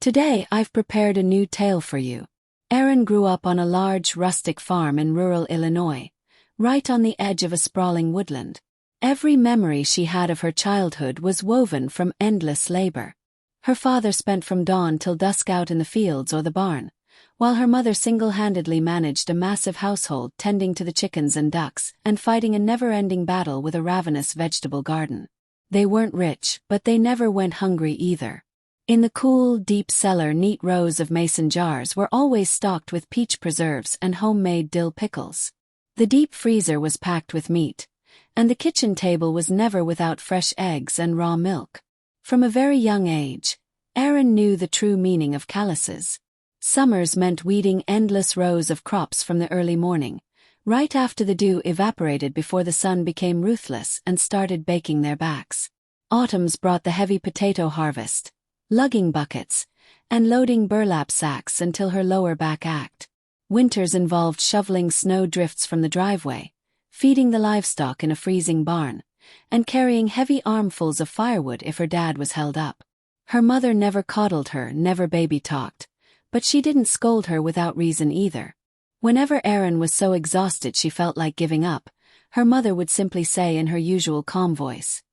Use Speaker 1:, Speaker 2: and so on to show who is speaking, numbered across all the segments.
Speaker 1: Today I've prepared a new tale for you. Erin grew up on a large rustic farm in rural Illinois, right on the edge of a sprawling woodland. Every memory she had of her childhood was woven from endless labor. Her father spent from dawn till dusk out in the fields or the barn, while her mother single-handedly managed a massive household, tending to the chickens and ducks and fighting a never-ending battle with a ravenous vegetable garden. They weren't rich, but they never went hungry either. In the cool, deep cellar, neat rows of mason jars were always stocked with peach preserves and homemade dill pickles. The deep freezer was packed with meat, and the kitchen table was never without fresh eggs and raw milk. From a very young age, Erin knew the true meaning of calluses. Summers meant weeding endless rows of crops from the early morning, right after the dew evaporated before the sun became ruthless and started baking their backs. Autumns brought the heavy potato harvest, lugging buckets, and loading burlap sacks until her lower back ached. Winters involved shoveling snow drifts from the driveway, feeding the livestock in a freezing barn, and carrying heavy armfuls of firewood if her dad was held up. Her mother never coddled her, never baby-talked, but she didn't scold her without reason either. Whenever Erin was so exhausted she felt like giving up, her mother would simply say in her usual calm voice,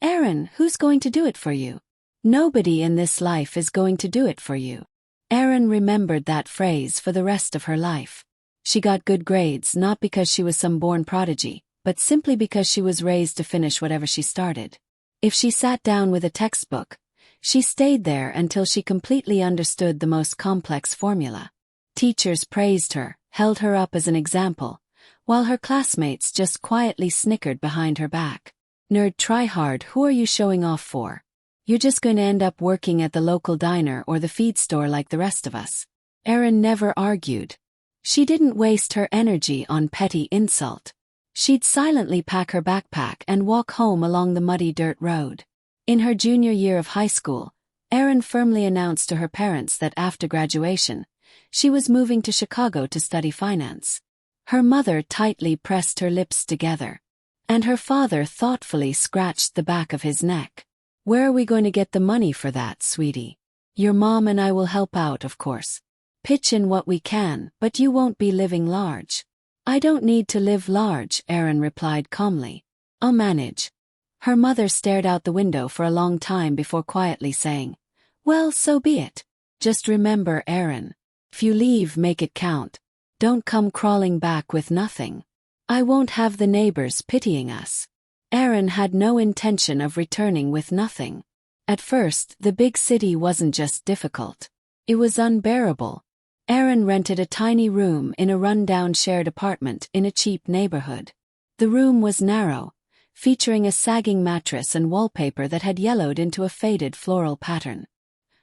Speaker 1: "Erin, who's going to do it for you? Nobody in this life is going to do it for you." Erin remembered that phrase for the rest of her life. She got good grades not because she was some born prodigy, but simply because she was raised to finish whatever she started. If she sat down with a textbook, she stayed there until she completely understood the most complex formula. Teachers praised her, held her up as an example, while her classmates just quietly snickered behind her back. "Nerd tryhard, who are you showing off for? You're just going to end up working at the local diner or the feed store like the rest of us." Erin never argued. She didn't waste her energy on petty insult. She'd silently pack her backpack and walk home along the muddy dirt road. In her junior year of high school, Erin firmly announced to her parents that after graduation, she was moving to Chicago to study finance. Her mother tightly pressed her lips together, and her father thoughtfully scratched the back of his neck. "Where are we going to get the money for that, sweetie? Your mom and I will help out, of course. Pitch in what we can, but you won't be living large." "I don't need to live large," Erin replied calmly. "I'll manage." Her mother stared out the window for a long time before quietly saying, "Well, so be it. Just remember, Erin, if you leave, make it count. Don't come crawling back with nothing. I won't have the neighbors pitying us." Erin had no intention of returning with nothing. At first, the big city wasn't just difficult. It was unbearable. Erin rented a tiny room in a run-down shared apartment in a cheap neighborhood. The room was narrow, featuring a sagging mattress and wallpaper that had yellowed into a faded floral pattern.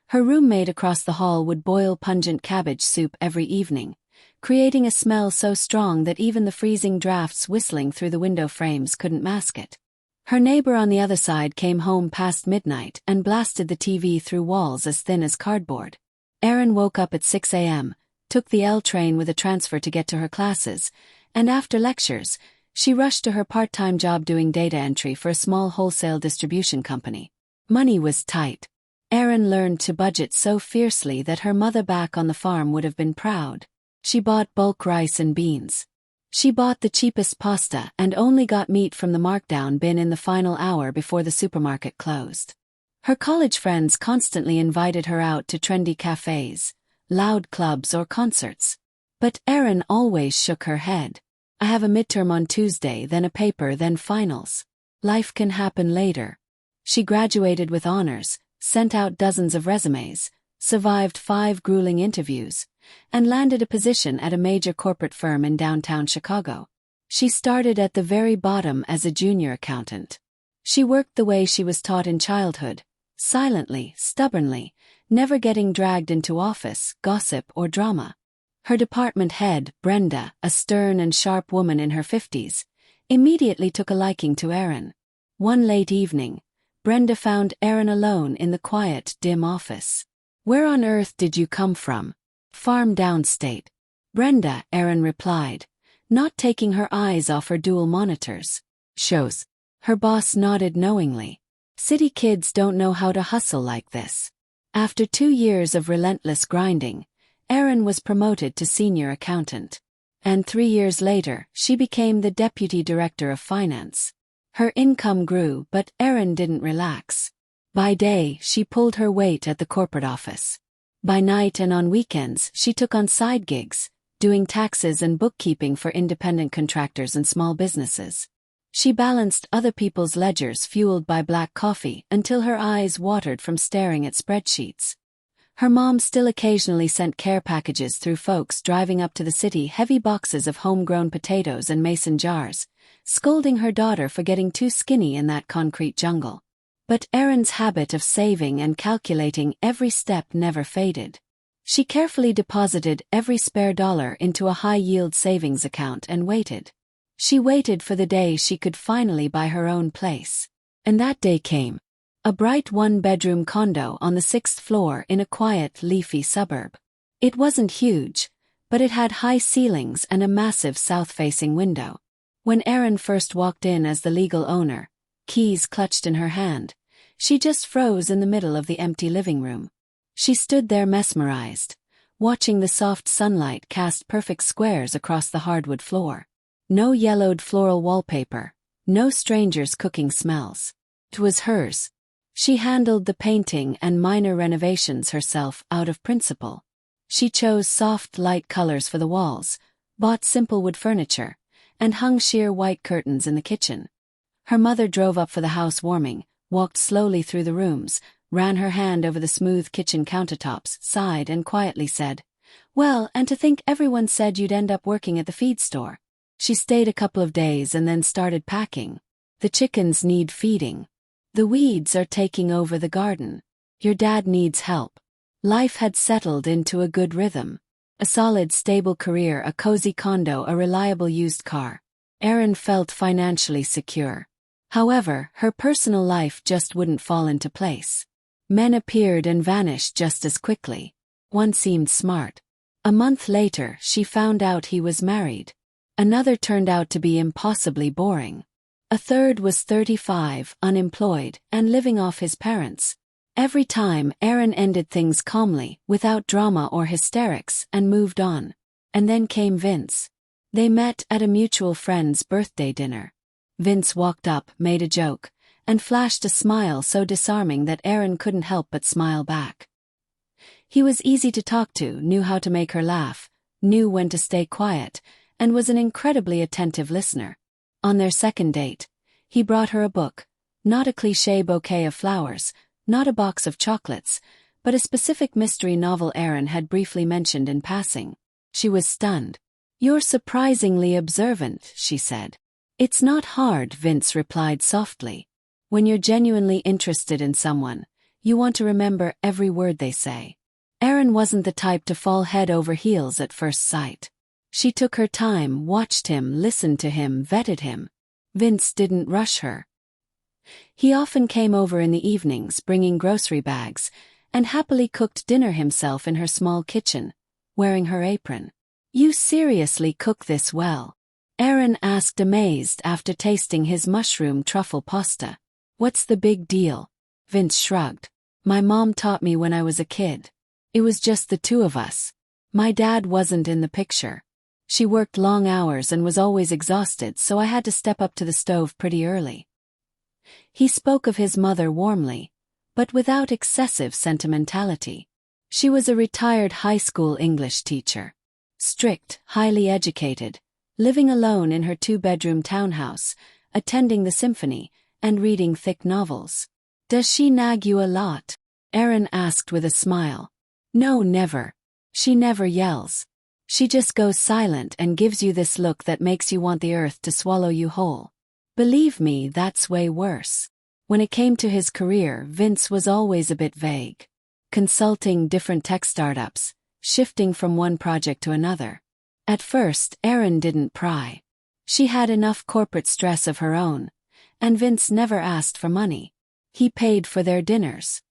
Speaker 1: Her roommate across the hall would boil pungent cabbage soup every evening, creating a smell so strong that even the freezing drafts whistling through the window frames couldn't mask it. Her neighbor on the other side came home past midnight and blasted the TV through walls as thin as cardboard. Erin woke up at 6 a.m., took the L train with a transfer to get to her classes, and after lectures, she rushed to her part-time job doing data entry for a small wholesale distribution company. Money was tight. Erin learned to budget so fiercely that her mother back on the farm would have been proud. She bought bulk rice and beans. She bought the cheapest pasta and only got meat from the markdown bin in the final hour before the supermarket closed. Her college friends constantly invited her out to trendy cafes, loud clubs or concerts. But Erin always shook her head. "I have a midterm on Tuesday, then a paper, then finals. Life can happen later." She graduated with honors, sent out dozens of resumes, survived 5 grueling interviews, and landed a position at a major corporate firm in downtown Chicago. She started at the very bottom as a junior accountant. She worked the way she was taught in childhood, silently, stubbornly, never getting dragged into office, gossip, or drama. Her department head, Brenda, a stern and sharp woman in her 50s, immediately took a liking to Erin. One late evening, Brenda found Erin alone in the quiet, dim office. "Where on earth did you come from?" "Farm downstate." "Brenda," Erin replied, not taking her eyes off her dual monitors. "Shows." Her boss nodded knowingly. "City kids don't know how to hustle like this." After 2 years of relentless grinding, Erin was promoted to senior accountant. And 3 years later, she became the deputy director of finance. Her income grew, but Erin didn't relax. By day, she pulled her weight at the corporate office. By night and on weekends, she took on side gigs, doing taxes and bookkeeping for independent contractors and small businesses. She balanced other people's ledgers fueled by black coffee until her eyes watered from staring at spreadsheets. Her mom still occasionally sent care packages through folks driving up to the city, heavy boxes of homegrown potatoes and mason jars, scolding her daughter for getting too skinny in that concrete jungle. But Erin's habit of saving and calculating every step never faded. She carefully deposited every spare dollar into a high-yield savings account and waited. She waited for the day she could finally buy her own place. And that day came. A bright one-bedroom condo on the 6th floor in a quiet, leafy suburb. It wasn't huge, but it had high ceilings and a massive south-facing window. When Erin first walked in as the legal owner, keys clutched in her hand, she just froze in the middle of the empty living room. She stood there mesmerized, watching the soft sunlight cast perfect squares across the hardwood floor. No yellowed floral wallpaper, no strangers' cooking smells. It was hers. She handled the painting and minor renovations herself out of principle. She chose soft, light colors for the walls, bought simple wood furniture, and hung sheer white curtains in the kitchen. Her mother drove up for the housewarming, walked slowly through the rooms, ran her hand over the smooth kitchen countertops, sighed and quietly said, "Well, and to think everyone said you'd end up working at the feed store." She stayed a couple of days and then started packing. "The chickens need feeding. The weeds are taking over the garden. Your dad needs help." Life had settled into a good rhythm. A solid, stable career, a cozy condo, a reliable used car. Erin felt financially secure. However, her personal life just wouldn't fall into place. Men appeared and vanished just as quickly. One seemed smart. A month later, she found out he was married. Another turned out to be impossibly boring. A third was 35, unemployed, and living off his parents. Every time, Erin ended things calmly, without drama or hysterics, and moved on. And then came Vince. They met at a mutual friend's birthday dinner. Vince walked up, made a joke, and flashed a smile so disarming that Erin couldn't help but smile back. He was easy to talk to, knew how to make her laugh, knew when to stay quiet, and was an incredibly attentive listener. On their second date, he brought her a book, not a cliché bouquet of flowers, not a box of chocolates, but a specific mystery novel Erin had briefly mentioned in passing. She was stunned. "You're surprisingly observant," she said. "It's not hard," Vince replied softly. "When you're genuinely interested in someone, you want to remember every word they say." Erin wasn't the type to fall head over heels at first sight. She took her time, watched him, listened to him, vetted him. Vince didn't rush her. He often came over in the evenings bringing grocery bags, and happily cooked dinner himself in her small kitchen, wearing her apron. "You seriously cook this well?" Erin asked, amazed, after tasting his mushroom truffle pasta. "What's the big deal?" Vince shrugged. "My mom taught me when I was a kid. It was just the two of us. My dad wasn't in the picture. She worked long hours and was always exhausted, so I had to step up to the stove pretty early." He spoke of his mother warmly, but without excessive sentimentality. She was a retired high school English teacher. Strict, highly educated, living alone in her 2-bedroom townhouse, attending the symphony, and reading thick novels. "Does she nag you a lot?" Erin asked with a smile. "No, never. She never yells. She just goes silent and gives you this look that makes you want the earth to swallow you whole. Believe me, that's way worse." When it came to his career, Vince was always a bit vague. Consulting different tech startups, shifting from one project to another. At first, Erin didn't pry. She had enough corporate stress of her own, and Vince never asked for money. He paid for their dinners.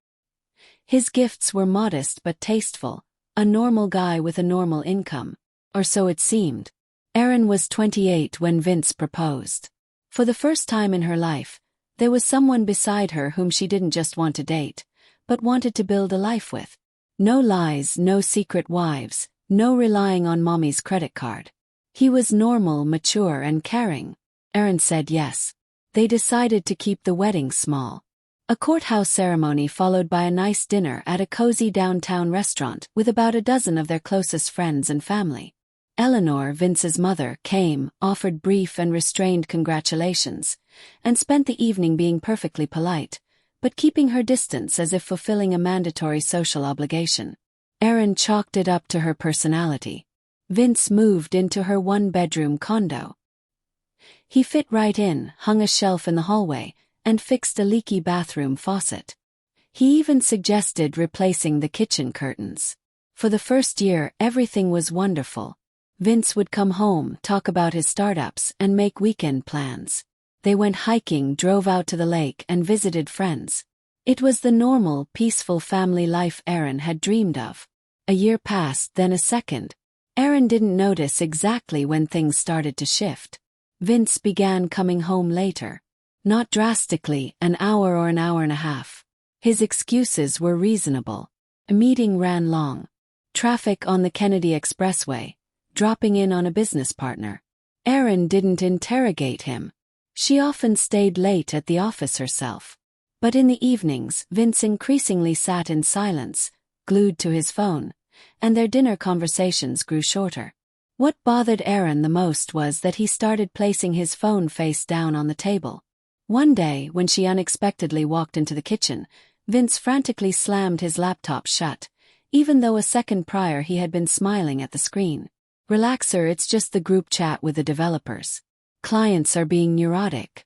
Speaker 1: His gifts were modest but tasteful, a normal guy with a normal income. Or so it seemed. Erin was 28 when Vince proposed. For the first time in her life, there was someone beside her whom she didn't just want to date, but wanted to build a life with. No lies, no secret wives, no relying on mommy's credit card. He was normal, mature, and caring. Erin said yes. They decided to keep the wedding small. A courthouse ceremony followed by a nice dinner at a cozy downtown restaurant with about a dozen of their closest friends and family. Eleanor, Vince's mother, came, offered brief and restrained congratulations, and spent the evening being perfectly polite, but keeping her distance as if fulfilling a mandatory social obligation. Erin chalked it up to her personality. Vince moved into her one-bedroom condo. He fit right in, hung a shelf in the hallway, and fixed a leaky bathroom faucet. He even suggested replacing the kitchen curtains. For the first year, everything was wonderful. Vince would come home, talk about his startups, and make weekend plans. They went hiking, drove out to the lake, and visited friends. It was the normal, peaceful family life Erin had dreamed of. A year passed, then a second. Erin didn't notice exactly when things started to shift. Vince began coming home later. Not drastically, an hour or an hour and a half. His excuses were reasonable. A meeting ran long. Traffic on the Kennedy Expressway. Dropping in on a business partner. Erin didn't interrogate him. She often stayed late at the office herself. But in the evenings, Vince increasingly sat in silence, glued to his phone, and their dinner conversations grew shorter. What bothered Erin the most was that he started placing his phone face down on the table. One day, when she unexpectedly walked into the kitchen, Vince frantically slammed his laptop shut, even though a second prior he had been smiling at the screen. "Relax, sir, it's just the group chat with the developers. Clients are being neurotic."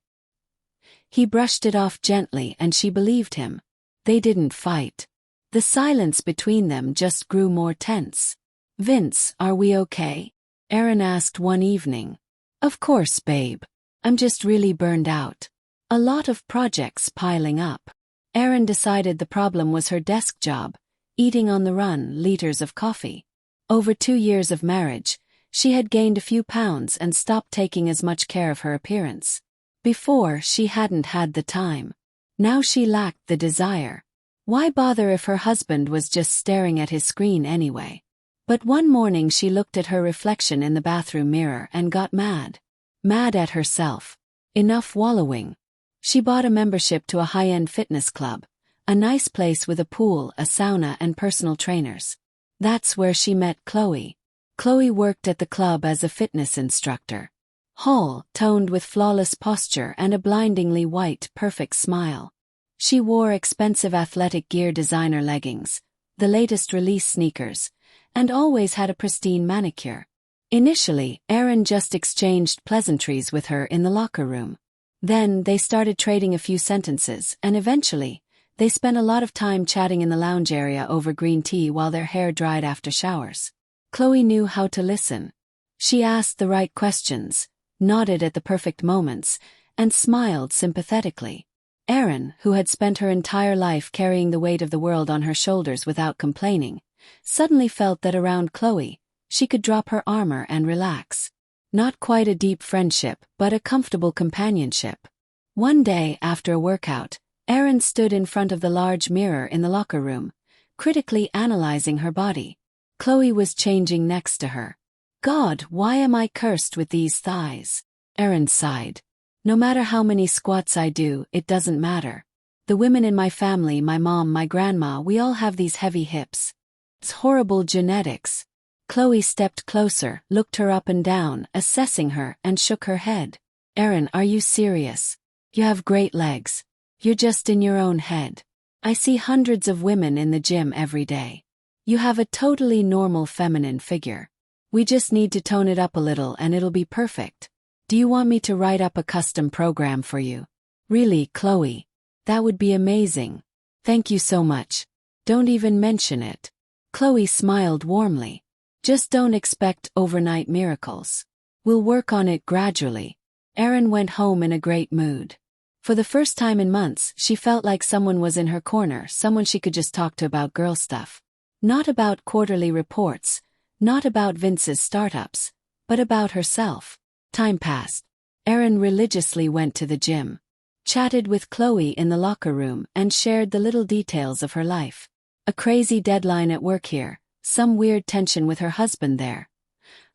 Speaker 1: He brushed it off gently and she believed him. They didn't fight. The silence between them just grew more tense. "Vince, are we okay?" Erin asked one evening. "Of course, babe. I'm just really burned out. A lot of projects piling up." Erin decided the problem was her desk job, eating on the run, liters of coffee. Over 2 years of marriage, she had gained a few pounds and stopped taking as much care of her appearance. Before, she hadn't had the time. Now she lacked the desire. Why bother if her husband was just staring at his screen anyway? But one morning she looked at her reflection in the bathroom mirror and got mad. Mad at herself. Enough wallowing. She bought a membership to a high-end fitness club, a nice place with a pool, a sauna, and personal trainers. That's where she met Chloe. Chloe worked at the club as a fitness instructor. Hall, toned with flawless posture and a blindingly white, perfect smile. She wore expensive athletic gear, designer leggings, the latest release sneakers, and always had a pristine manicure. Initially, Erin just exchanged pleasantries with her in the locker room. Then, they started trading a few sentences, and eventually, they spent a lot of time chatting in the lounge area over green tea while their hair dried after showers. Chloe knew how to listen. She asked the right questions, nodded at the perfect moments, and smiled sympathetically. Erin, who had spent her entire life carrying the weight of the world on her shoulders without complaining, suddenly felt that around Chloe, she could drop her armor and relax. Not quite a deep friendship, but a comfortable companionship. One day, after a workout, Erin stood in front of the large mirror in the locker room, critically analyzing her body. Chloe was changing next to her. "God, why am I cursed with these thighs?" Erin sighed. "No matter how many squats I do, it doesn't matter. The women in my family, my mom, my grandma, we all have these heavy hips. It's horrible genetics." Chloe stepped closer, looked her up and down, assessing her, and shook her head. "Erin, are you serious? You have great legs. You're just in your own head. I see hundreds of women in the gym every day. You have a totally normal feminine figure. We just need to tone it up a little and it'll be perfect. Do you want me to write up a custom program for you?" "Really, Chloe? That would be amazing. Thank you so much. Don't even mention it." Chloe smiled warmly. "Just don't expect overnight miracles. We'll work on it gradually." Erin went home in a great mood. For the first time in months, she felt like someone was in her corner, someone she could just talk to about girl stuff. Not about quarterly reports, not about Vince's startups, but about herself. Time passed. Erin religiously went to the gym. chatted with Chloe in the locker room, and shared the little details of her life. A crazy deadline at work here, some weird tension with her husband there.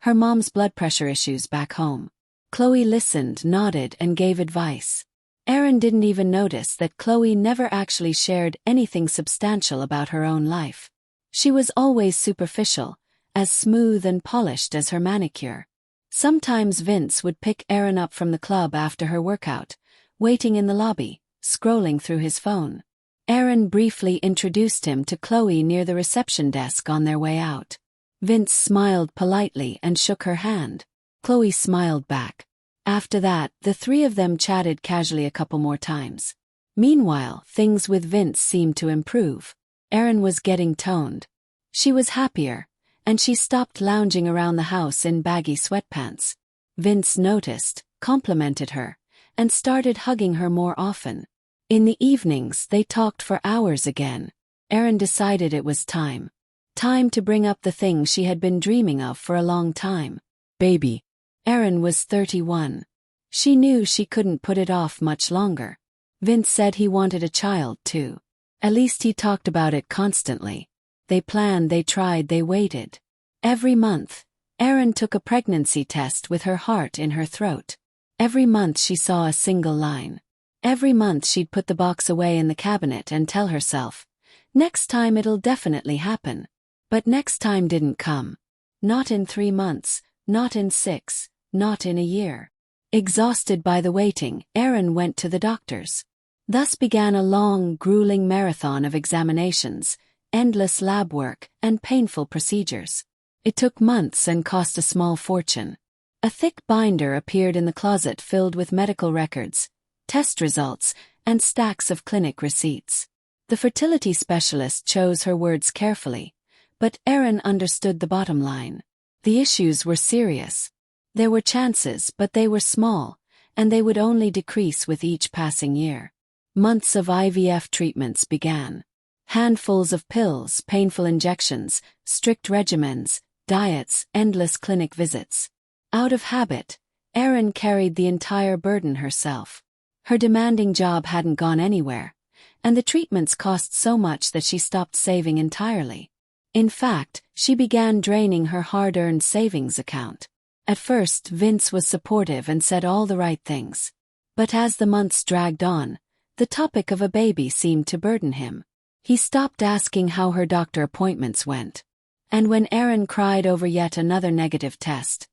Speaker 1: Her mom's blood pressure issues back home. Chloe listened, nodded, and gave advice. Erin didn't even notice that Chloe never actually shared anything substantial about her own life. She was always superficial, as smooth and polished as her manicure. Sometimes Vince would pick Erin up from the club after her workout, waiting in the lobby, scrolling through his phone. Erin briefly introduced him to Chloe near the reception desk on their way out. Vince smiled politely and shook her hand. Chloe smiled back. After that, the three of them chatted casually a couple more times. Meanwhile, things with Vince seemed to improve. Erin was getting toned. She was happier, and she stopped lounging around the house in baggy sweatpants. Vince noticed, complimented her, and started hugging her more often. In the evenings, they talked for hours again. Erin decided it was time. Time to bring up the thing she had been dreaming of for a long time. Baby. Erin was 31. She knew she couldn't put it off much longer. Vince said he wanted a child too. At least he talked about it constantly. They planned, they tried, they waited. Every month, Erin took a pregnancy test with her heart in her throat. Every month she saw a single line. Every month she'd put the box away in the cabinet and tell herself, next time it'll definitely happen. But next time didn't come. Not in 3 months, not in 6, not in a year. Exhausted by the waiting, Erin went to the doctors. Thus began a long, grueling marathon of examinations, endless lab work, and painful procedures. It took months and cost a small fortune. A thick binder appeared in the closet filled with medical records, test results, and stacks of clinic receipts. The fertility specialist chose her words carefully, but Erin understood the bottom line. The issues were serious. There were chances, but they were small, and they would only decrease with each passing year. Months of IVF treatments began. Handfuls of pills, painful injections, strict regimens, diets, endless clinic visits. Out of habit, Erin carried the entire burden herself. Her demanding job hadn't gone anywhere, and the treatments cost so much that she stopped saving entirely. In fact, she began draining her hard-earned savings account. At first, Vince was supportive and said all the right things. But as the months dragged on, the topic of a baby seemed to burden him. He stopped asking how her doctor appointments went. And when Erin cried over yet another negative test,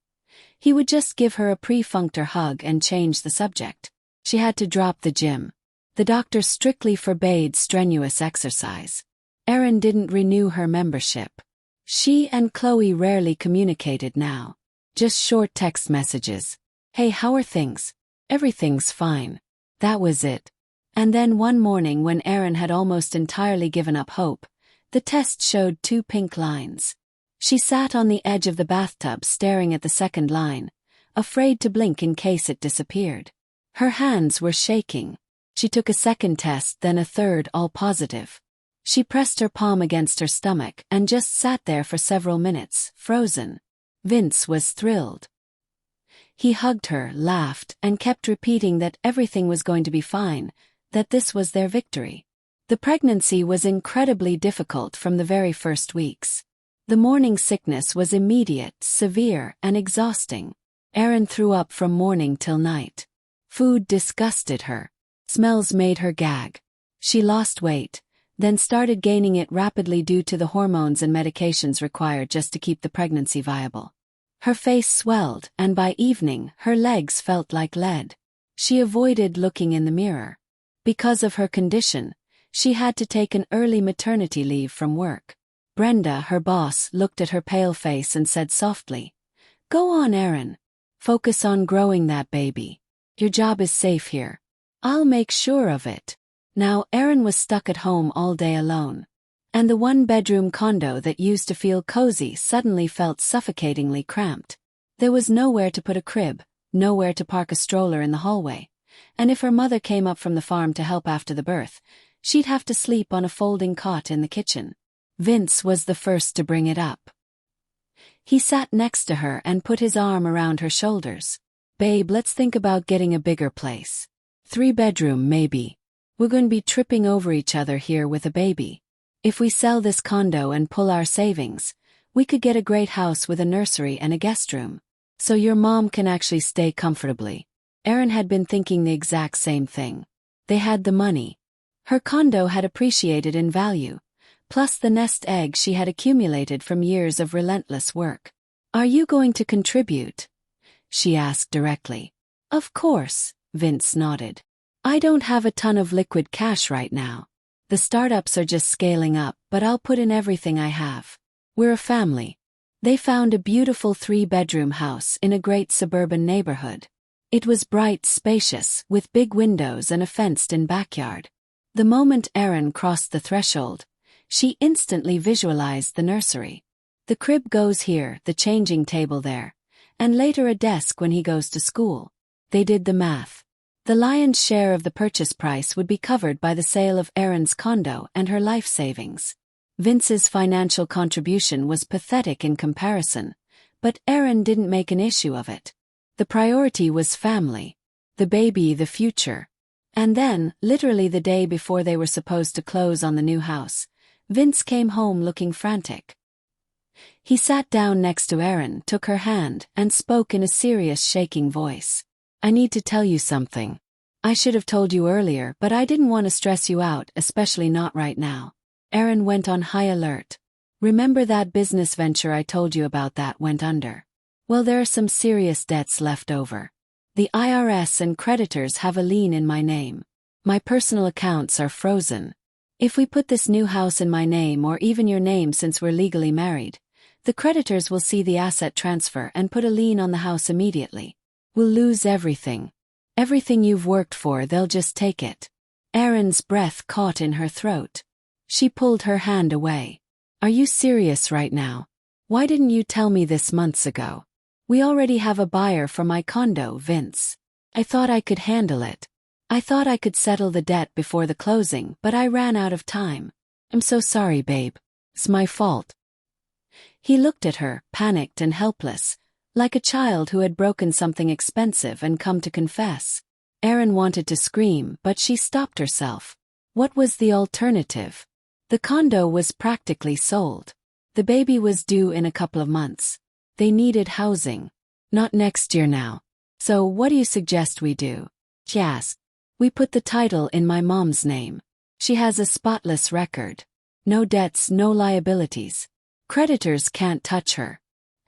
Speaker 1: he would just give her a perfunctory hug and change the subject. She had to drop the gym. The doctor strictly forbade strenuous exercise. Erin didn't renew her membership. She and Chloe rarely communicated now. Just short text messages. Hey, how are things? Everything's fine. That was it. And then one morning when Erin had almost entirely given up hope, the test showed 2 pink lines. She sat on the edge of the bathtub staring at the second line, afraid to blink in case it disappeared. Her hands were shaking. She took a second test, then a third, all positive. She pressed her palm against her stomach and just sat there for several minutes, frozen. Vince was thrilled. He hugged her, laughed, and kept repeating that everything was going to be fine, that this was their victory. The pregnancy was incredibly difficult from the very first weeks. The morning sickness was immediate, severe, and exhausting. Erin threw up from morning till night. Food disgusted her. Smells made her gag. She lost weight, then started gaining it rapidly due to the hormones and medications required just to keep the pregnancy viable. Her face swelled, and by evening, her legs felt like lead. She avoided looking in the mirror. Because of her condition, she had to take an early maternity leave from work. Brenda, her boss, looked at her pale face and said softly, "Go on, Erin. Focus on growing that baby. Your job is safe here. I'll make sure of it." Now Erin was stuck at home all day alone. And the one-bedroom condo that used to feel cozy suddenly felt suffocatingly cramped. There was nowhere to put a crib, nowhere to park a stroller in the hallway. And if her mother came up from the farm to help after the birth, she'd have to sleep on a folding cot in the kitchen. Vince was the first to bring it up. He sat next to her and put his arm around her shoulders. "Babe, let's think about getting a bigger place. 3-bedroom maybe. We're going to be tripping over each other here with a baby. If we sell this condo and pull our savings, we could get a great house with a nursery and a guest room. So your mom can actually stay comfortably. Erin had been thinking the exact same thing. They had the money. Her condo had appreciated in value, plus the nest egg she had accumulated from years of relentless work. Are you going to contribute? She asked directly. Of course, Vince nodded. I don't have a ton of liquid cash right now. The startups are just scaling up, but I'll put in everything I have. We're a family. They found a beautiful 3-bedroom house in a great suburban neighborhood. It was bright, spacious, with big windows and a fenced-in backyard. The moment Erin crossed the threshold, she instantly visualized the nursery. The crib goes here, the changing table there, and later a desk when he goes to school. They did the math. The lion's share of the purchase price would be covered by the sale of Erin's condo and her life savings. Vince's financial contribution was pathetic in comparison, but Erin didn't make an issue of it. The priority was family, the baby, the future. And then, literally the day before they were supposed to close on the new house, Vince came home looking frantic. He sat down next to Erin, took her hand, and spoke in a serious, shaking voice. I need to tell you something. I should have told you earlier, but I didn't want to stress you out, especially not right now. Erin went on high alert. Remember that business venture I told you about that went under? Well, there are some serious debts left over. The IRS and creditors have a lien in my name. My personal accounts are frozen. If we put this new house in my name or even your name since we're legally married, the creditors will see the asset transfer and put a lien on the house immediately. We'll lose everything. Everything you've worked for, they'll just take it. Erin's breath caught in her throat. She pulled her hand away. Are you serious right now? Why didn't you tell me this months ago? We already have a buyer for my condo, Vince. I thought I could handle it. I thought I could settle the debt before the closing, but I ran out of time. I'm so sorry, babe. It's my fault. He looked at her, panicked and helpless, like a child who had broken something expensive and come to confess. Erin wanted to scream, but she stopped herself. What was the alternative? The condo was practically sold. The baby was due in a couple of months. They needed housing. Not next year now. So what do you suggest we do? She asked. We put the title in my mom's name. She has a spotless record. No debts, no liabilities. Creditors can't touch her.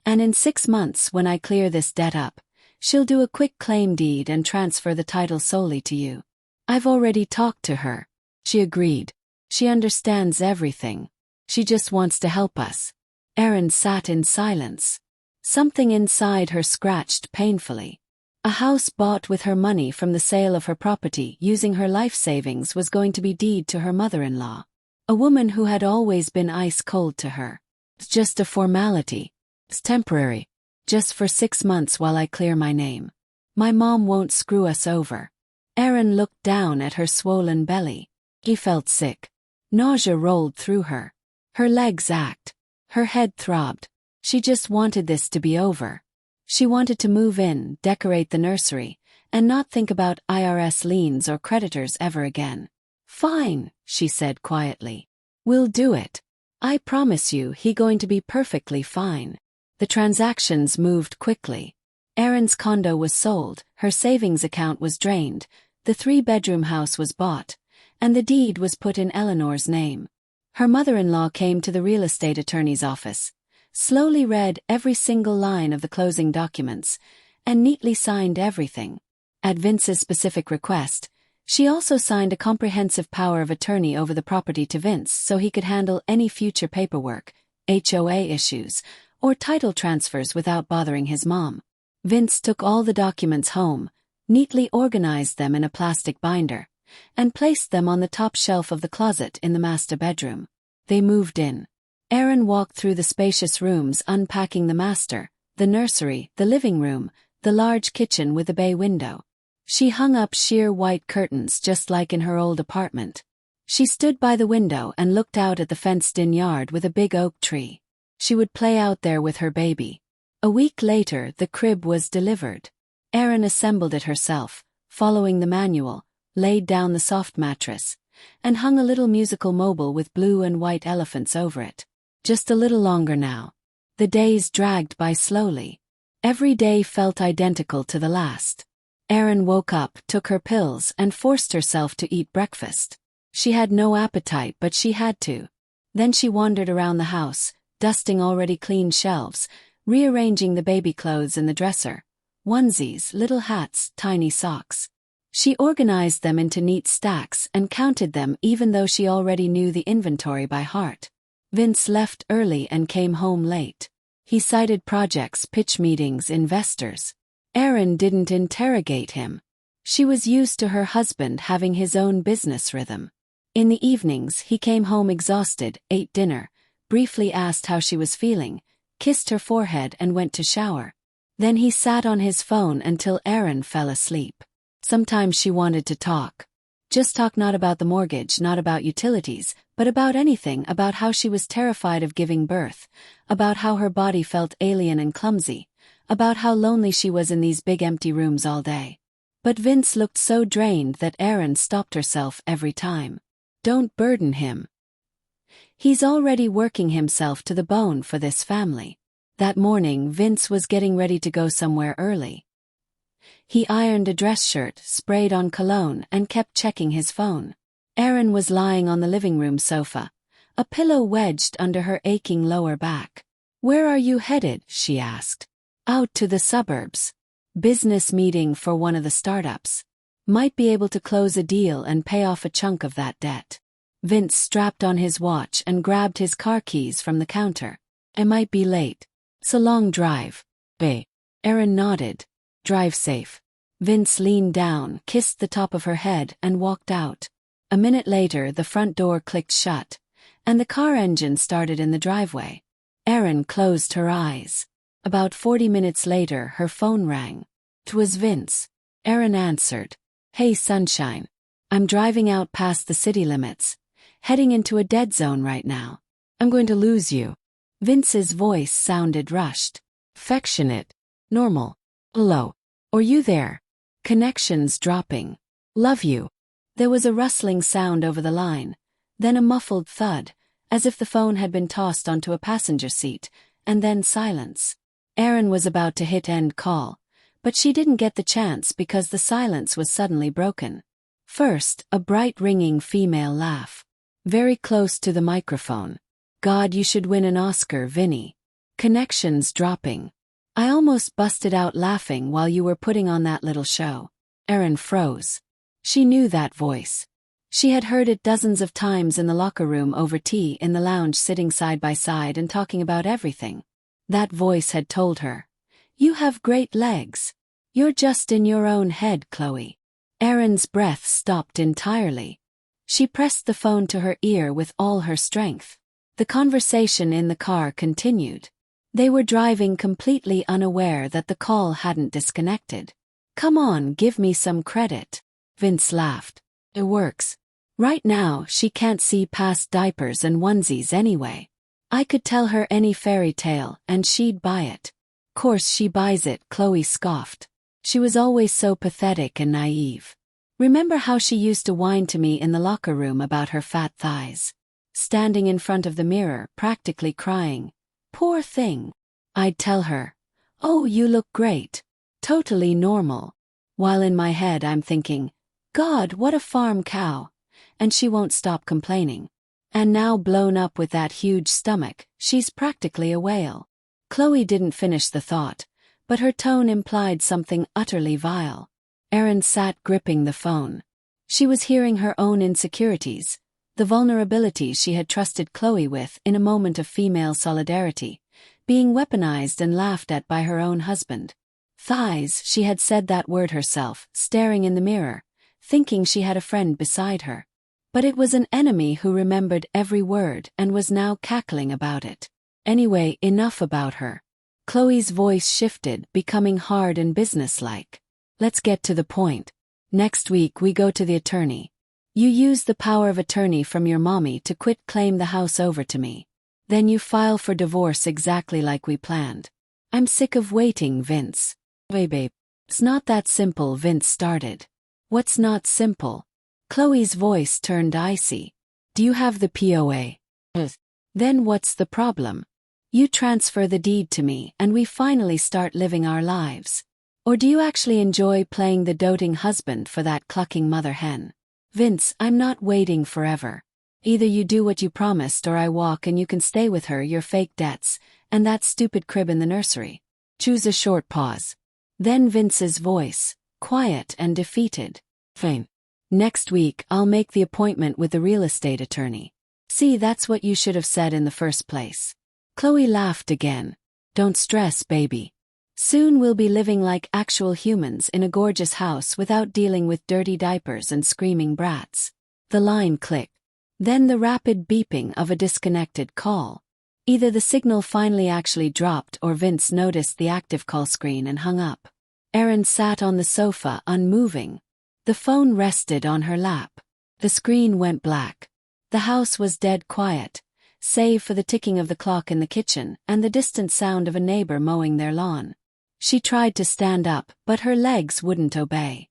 Speaker 1: And in 6 months, when I clear this debt up, she'll do a quick claim deed and transfer the title solely to you. I've already talked to her. She agreed. She understands everything. She just wants to help us. Erin sat in silence. Something inside her scratched painfully. A house bought with her money from the sale of her property using her life savings was going to be deed to her mother-in-law. A woman who had always been ice cold to her. It's just a formality. It's temporary. Just for 6 months while I clear my name. My mom won't screw us over. Erin looked down at her swollen belly. He felt sick. Nausea rolled through her. Her legs ached. Her head throbbed. She just wanted this to be over. She wanted to move in, decorate the nursery, and not think about IRS liens or creditors ever again. Fine, she said quietly. We'll do it. I promise you he's going to be perfectly fine. The transactions moved quickly. Erin's condo was sold, her savings account was drained, the 3-bedroom house was bought, and the deed was put in Eleanor's name. Her mother-in-law came to the real estate attorney's office, slowly read every single line of the closing documents, and neatly signed everything. At Vince's specific request, she also signed a comprehensive power of attorney over the property to Vince so he could handle any future paperwork, HOA issues, or title transfers without bothering his mom. Vince took all the documents home, neatly organized them in a plastic binder, and placed them on the top shelf of the closet in the master bedroom. They moved in. Erin walked through the spacious rooms unpacking the master, the nursery, the living room, the large kitchen with a bay window. She hung up sheer white curtains just like in her old apartment. She stood by the window and looked out at the fenced-in yard with a big oak tree. She would play out there with her baby. A week later, the crib was delivered. Erin assembled it herself, following the manual, laid down the soft mattress, and hung a little musical mobile with blue and white elephants over it. Just a little longer now. The days dragged by slowly. Every day felt identical to the last. Erin woke up, took her pills, and forced herself to eat breakfast. She had no appetite, but she had to. Then she wandered around the house, dusting already clean shelves, rearranging the baby clothes in the dresser. Onesies, little hats, tiny socks. She organized them into neat stacks and counted them even though she already knew the inventory by heart. Vince left early and came home late. He cited projects, pitch meetings, investors. Erin didn't interrogate him. She was used to her husband having his own business rhythm. In the evenings, he came home exhausted, ate dinner, briefly asked how she was feeling, kissed her forehead and went to shower. Then he sat on his phone until Erin fell asleep. Sometimes she wanted to talk. Just talk, not about the mortgage, not about utilities, but about anything, about how she was terrified of giving birth, about how her body felt alien and clumsy, about how lonely she was in these big empty rooms all day. But Vince looked so drained that Erin stopped herself every time. Don't burden him. He's already working himself to the bone for this family. That morning, Vince was getting ready to go somewhere early. He ironed a dress shirt, sprayed on cologne, and kept checking his phone. Erin was lying on the living room sofa, a pillow wedged under her aching lower back. "Where are you headed?" she asked. "Out to the suburbs. Business meeting for one of the startups. Might be able to close a deal and pay off a chunk of that debt." Vince strapped on his watch and grabbed his car keys from the counter. "I might be late. It's a long drive, babe." Erin nodded. "Drive safe." Vince leaned down, kissed the top of her head, and walked out. A minute later, the front door clicked shut, and the car engine started in the driveway. Erin closed her eyes. About 40 minutes later, her phone rang. It was Vince. Erin answered. "Hey, sunshine. I'm driving out past the city limits, heading into a dead zone right now. I'm going to lose you." Vince's voice sounded rushed, affectionate, normal. "Hello. Are you there? Connection's dropping. Love you." There was a rustling sound over the line, then a muffled thud, as if the phone had been tossed onto a passenger seat, and then silence. Erin was about to hit end call, but she didn't get the chance because the silence was suddenly broken. First, a bright ringing female laugh. Very close to the microphone. "God, you should win an Oscar, Vinny. Connection's dropping. I almost busted out laughing while you were putting on that little show." Erin froze. She knew that voice. She had heard it dozens of times in the locker room, over tea, in the lounge, sitting side by side and talking about everything. That voice had told her, "You have great legs. You're just in your own head, Chloe." Erin's breath stopped entirely. She pressed the phone to her ear with all her strength. The conversation in the car continued. They were driving completely unaware that the call hadn't disconnected. "Come on, give me some credit." Vince laughed. "It works. Right now, she can't see past diapers and onesies anyway. I could tell her any fairy tale, and she'd buy it." "Course she buys it," Chloe scoffed. "She was always so pathetic and naive. Remember how she used to whine to me in the locker room about her fat thighs? Standing in front of the mirror, practically crying. Poor thing. I'd tell her, 'Oh, you look great. Totally normal.' While in my head I'm thinking, 'God, what a farm cow.' And she won't stop complaining. And now, blown up with that huge stomach, she's practically a whale." Chloe didn't finish the thought, but her tone implied something utterly vile. Erin sat gripping the phone. She was hearing her own insecurities, the vulnerabilities she had trusted Chloe with in a moment of female solidarity, being weaponized and laughed at by her own husband. Thighs, she had said that word herself, staring in the mirror, thinking she had a friend beside her. But it was an enemy who remembered every word and was now cackling about it. "Anyway, enough about her." Chloe's voice shifted, becoming hard and businesslike. "Let's get to the point. Next week we go to the attorney. You use the power of attorney from your mommy to claim the house over to me. Then you file for divorce exactly like we planned." "I'm sick of waiting, Vince." "Hey babe, it's not that simple," Vince started. "What's not simple?" Chloe's voice turned icy. Do you have the POA? Then what's the problem? You transfer the deed to me and we finally start living our lives. Or do you actually enjoy playing the doting husband for that clucking mother hen? Vince, I'm not waiting forever. Either you do what you promised or I walk and you can stay with her, your fake debts, and that stupid crib in the nursery. Choose a short pause. Then Vince's voice, quiet and defeated. Fine. Next week I'll make the appointment with the real estate attorney. See, that's what you should have said in the first place. Chloe laughed again. Don't stress, baby. Soon we'll be living like actual humans in a gorgeous house without dealing with dirty diapers and screaming brats. The line clicked. Then the rapid beeping of a disconnected call. Either the signal finally actually dropped or Vince noticed the active call screen and hung up. Erin sat on the sofa unmoving. The phone rested on her lap. The screen went black. The house was dead quiet, save for the ticking of the clock in the kitchen and the distant sound of a neighbor mowing their lawn. She tried to stand up, but her legs wouldn't obey.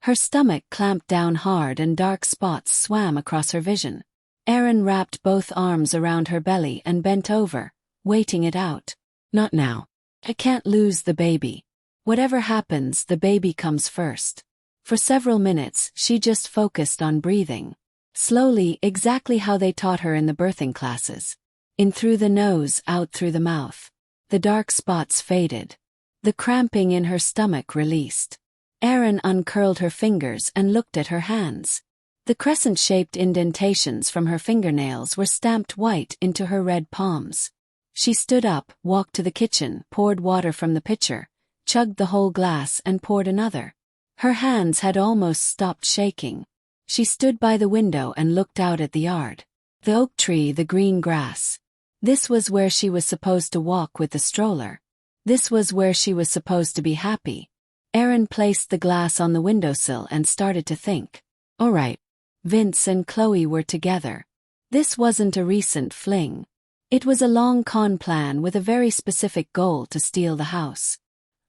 Speaker 1: Her stomach clamped down hard and dark spots swam across her vision. Erin wrapped both arms around her belly and bent over, waiting it out. Not now. I can't lose the baby. Whatever happens, the baby comes first. For several minutes, she just focused on breathing. Slowly, exactly how they taught her in the birthing classes. In through the nose, out through the mouth. The dark spots faded. The cramping in her stomach released. Erin uncurled her fingers and looked at her hands. The crescent-shaped indentations from her fingernails were stamped white into her red palms. She stood up, walked to the kitchen, poured water from the pitcher, chugged the whole glass and poured another. Her hands had almost stopped shaking. She stood by the window and looked out at the yard. The oak tree, the green grass. This was where she was supposed to walk with the stroller. This was where she was supposed to be happy. Erin placed the glass on the windowsill and started to think. All right. Vince and Chloe were together. This wasn't a recent fling. It was a long con plan with a very specific goal to steal the house.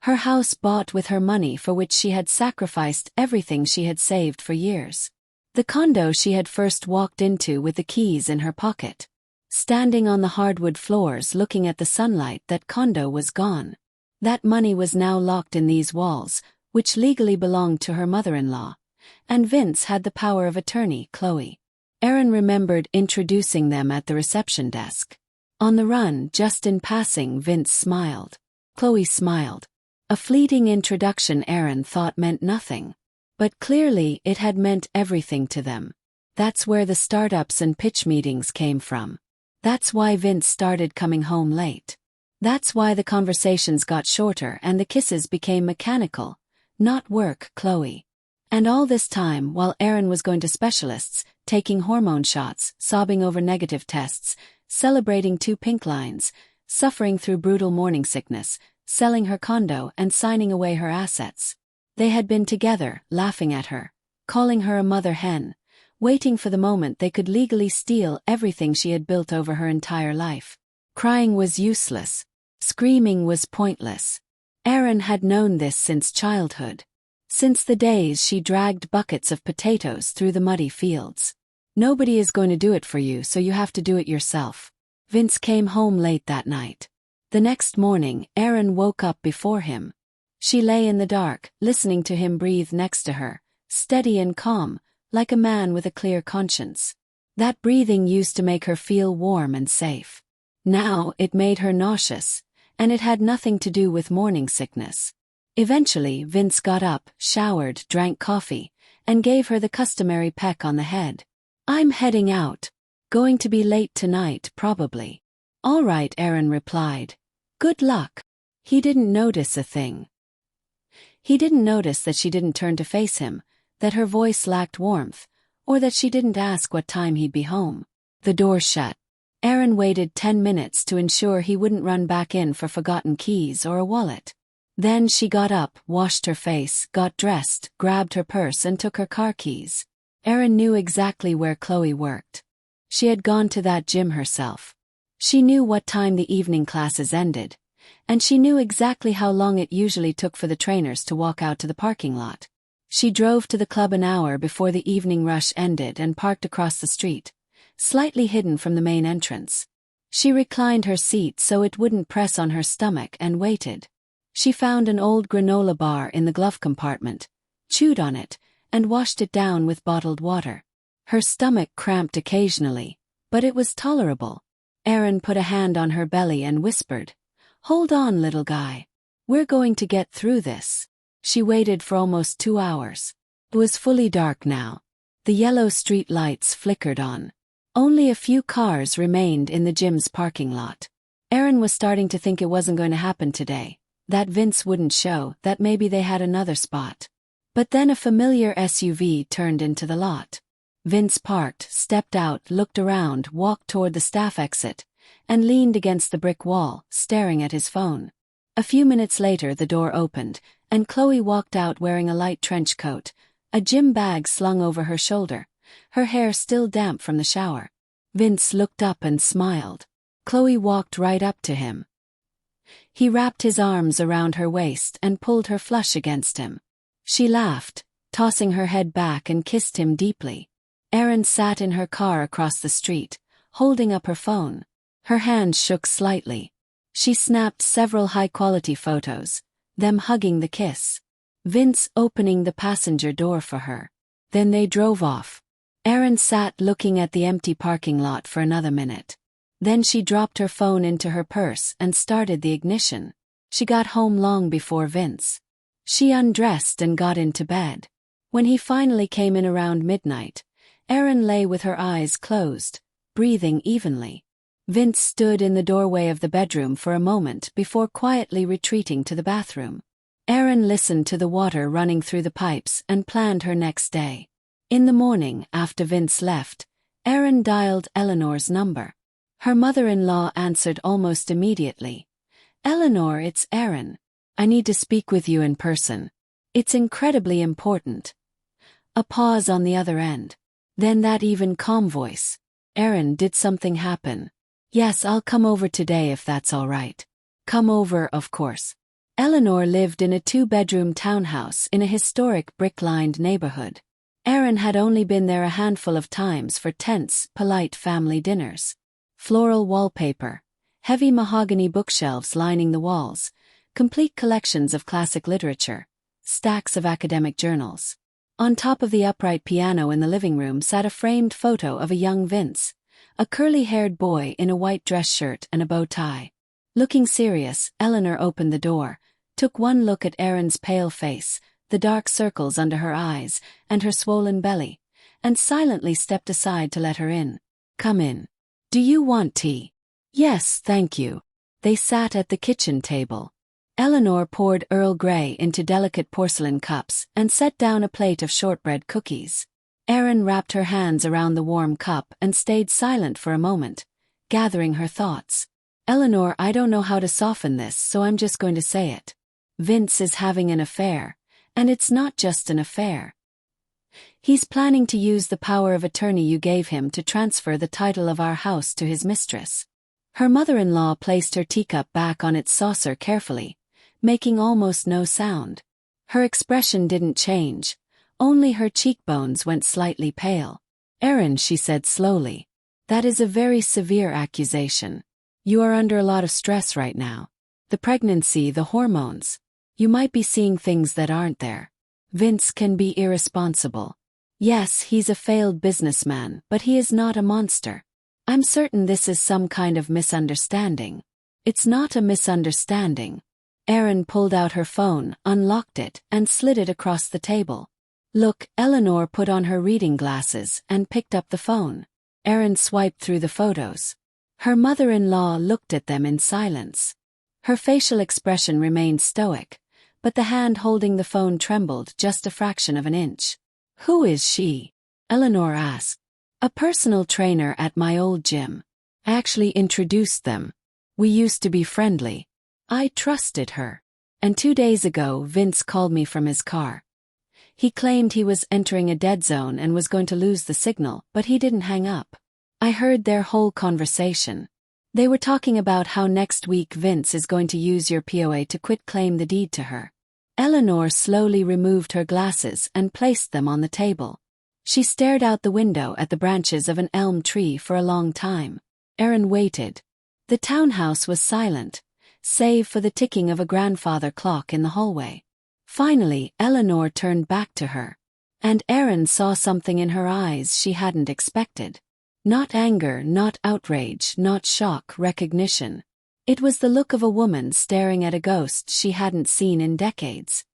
Speaker 1: Her house bought with her money for which she had sacrificed everything she had saved for years. The condo she had first walked into with the keys in her pocket. Standing on the hardwood floors looking at the sunlight, that condo was gone. That money was now locked in these walls, which legally belonged to her mother-in-law. And Vince had the power of attorney, Chloe. Erin remembered introducing them at the reception desk. On the run, just in passing, Vince smiled. Chloe smiled. A fleeting introduction Erin thought meant nothing. But clearly it had meant everything to them. That's where the startups and pitch meetings came from. That's why Vince started coming home late. That's why the conversations got shorter and the kisses became mechanical. Not work, Chloe. And all this time, while Erin was going to specialists, taking hormone shots, sobbing over negative tests, celebrating 2 pink lines, suffering through brutal morning sickness, selling her condo and signing away her assets. They had been together, laughing at her, calling her a mother hen, waiting for the moment they could legally steal everything she had built over her entire life. Crying was useless. Screaming was pointless. Erin had known this since childhood. Since the days she dragged buckets of potatoes through the muddy fields. Nobody is going to do it for you, so you have to do it yourself. Vince came home late that night. The next morning, Erin woke up before him. She lay in the dark, listening to him breathe next to her, steady and calm, like a man with a clear conscience. That breathing used to make her feel warm and safe. Now it made her nauseous, and it had nothing to do with morning sickness. Eventually, Vince got up, showered, drank coffee, and gave her the customary peck on the head. I'm heading out. Going to be late tonight, probably. All right, Erin replied. Good luck. He didn't notice a thing. He didn't notice that she didn't turn to face him, that her voice lacked warmth, or that she didn't ask what time he'd be home. The door shut. Erin waited 10 minutes to ensure he wouldn't run back in for forgotten keys or a wallet. Then she got up, washed her face, got dressed, grabbed her purse and took her car keys. Erin knew exactly where Chloe worked. She had gone to that gym herself. She knew what time the evening classes ended, and she knew exactly how long it usually took for the trainers to walk out to the parking lot. She drove to the club an hour before the evening rush ended and parked across the street, slightly hidden from the main entrance. She reclined her seat so it wouldn't press on her stomach and waited. She found an old granola bar in the glove compartment, chewed on it, and washed it down with bottled water. Her stomach cramped occasionally, but it was tolerable. Aaron put a hand on her belly and whispered, "Hold on, little guy. We're going to get through this." She waited for almost 2 hours. It was fully dark now. The yellow street lights flickered on. Only a few cars remained in the gym's parking lot. Aaron was starting to think it wasn't going to happen today, that Vince wouldn't show, that maybe they had another spot. But then a familiar SUV turned into the lot. Vince parked, stepped out, looked around, walked toward the staff exit, and leaned against the brick wall, staring at his phone. A few minutes later the door opened, and Chloe walked out wearing a light trench coat, a gym bag slung over her shoulder, her hair still damp from the shower. Vince looked up and smiled. Chloe walked right up to him. He wrapped his arms around her waist and pulled her flush against him. She laughed, tossing her head back, and kissed him deeply. Erin sat in her car across the street, holding up her phone. Her hands shook slightly. She snapped several high-quality photos, them hugging the kiss. Vince opening the passenger door for her. Then they drove off. Erin sat looking at the empty parking lot for another minute. Then she dropped her phone into her purse and started the ignition. She got home long before Vince. She undressed and got into bed. When he finally came in around midnight, Erin lay with her eyes closed, breathing evenly. Vince stood in the doorway of the bedroom for a moment before quietly retreating to the bathroom. Erin listened to the water running through the pipes and planned her next day. In the morning, after Vince left, Erin dialed Eleanor's number. Her mother-in-law answered almost immediately. "Eleanor, it's Erin. I need to speak with you in person. It's incredibly important." A pause on the other end. Then that even calm voice. "Erin, did something happen?" "Yes, I'll come over today if that's all right." "Come over, of course." Eleanor lived in a 2-bedroom townhouse in a historic brick-lined neighborhood. Erin had only been there a handful of times for tense, polite family dinners. Floral wallpaper, heavy mahogany bookshelves lining the walls, complete collections of classic literature, stacks of academic journals. On top of the upright piano in the living room sat a framed photo of a young Vince, a curly-haired boy in a white dress shirt and a bow tie. Looking serious, Eleanor opened the door, took one look at Erin's pale face, the dark circles under her eyes, and her swollen belly, and silently stepped aside to let her in. "Come in. Do you want tea?" "Yes, thank you." They sat at the kitchen table. Eleanor poured Earl Grey into delicate porcelain cups and set down a plate of shortbread cookies. Erin wrapped her hands around the warm cup and stayed silent for a moment, gathering her thoughts. "Eleanor, I don't know how to soften this, so I'm just going to say it. Vince is having an affair, and it's not just an affair. He's planning to use the power of attorney you gave him to transfer the title of our house to his mistress." Her mother-in-law placed her teacup back on its saucer carefully, making almost no sound. Her expression didn't change, only her cheekbones went slightly pale. "Erin," she said slowly, "that is a very severe accusation. You are under a lot of stress right now. The pregnancy, the hormones. You might be seeing things that aren't there. Vince can be irresponsible. Yes, he's a failed businessman, but he is not a monster. I'm certain this is some kind of misunderstanding." "It's not a misunderstanding." Erin pulled out her phone, unlocked it, and slid it across the table. "Look," Eleanor put on her reading glasses and picked up the phone. Erin swiped through the photos. Her mother-in-law looked at them in silence. Her facial expression remained stoic, but the hand holding the phone trembled just a fraction of an inch. "Who is she?" Eleanor asked. "A personal trainer at my old gym. I actually introduced them. We used to be friendly. I trusted her. And 2 days ago Vince called me from his car. He claimed he was entering a dead zone and was going to lose the signal, but he didn't hang up. I heard their whole conversation. They were talking about how next week Vince is going to use your POA to quit-claim the deed to her." Eleanor slowly removed her glasses and placed them on the table. She stared out the window at the branches of an elm tree for a long time. Aaron waited. The townhouse was silent, save for the ticking of a grandfather clock in the hallway. Finally, Eleanor turned back to her. And Aaron saw something in her eyes she hadn't expected. Not anger, not outrage, not shock, recognition. It was the look of a woman staring at a ghost she hadn't seen in decades.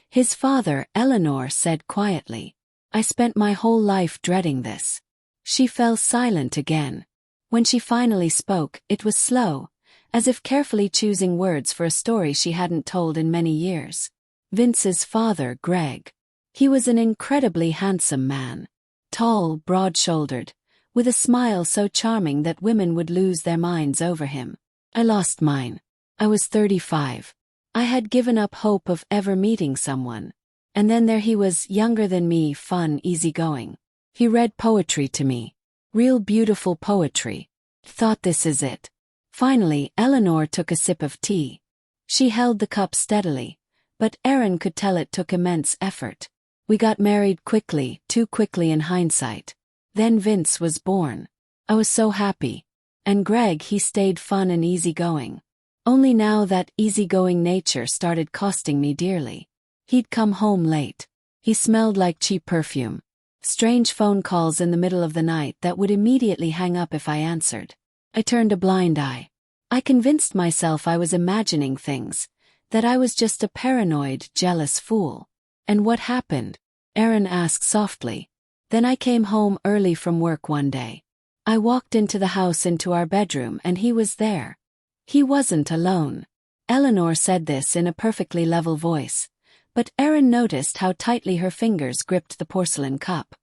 Speaker 1: His father, Eleanor said quietly, "I spent my whole life dreading this." She fell silent again. When she finally spoke, it was slow, as if carefully choosing words for a story she hadn't told in many years. Vince's father, Greg. He was an incredibly handsome man. Tall, broad-shouldered, with a smile so charming that women would lose their minds over him. I lost mine. I was 35. I had given up hope of ever meeting someone. And then there he was, younger than me, fun, easygoing. He read poetry to me. Real beautiful poetry. Thought, this is it. Finally, Eleanor took a sip of tea. She held the cup steadily, but Aaron could tell it took immense effort. We got married quickly, too quickly in hindsight. Then Vince was born. I was so happy. And Greg, he stayed fun and easygoing. Only now that easygoing nature started costing me dearly. He'd come home late. He smelled like cheap perfume. Strange phone calls in the middle of the night that would immediately hang up if I answered. I turned a blind eye. I convinced myself I was imagining things, that I was just a paranoid, jealous fool. And what happened? Aaron asked softly. Then I came home early from work one day. I walked into the house, into our bedroom, and he was there. He wasn't alone. Eleanor said this in a perfectly level voice, but Aaron noticed how tightly her fingers gripped the porcelain cup.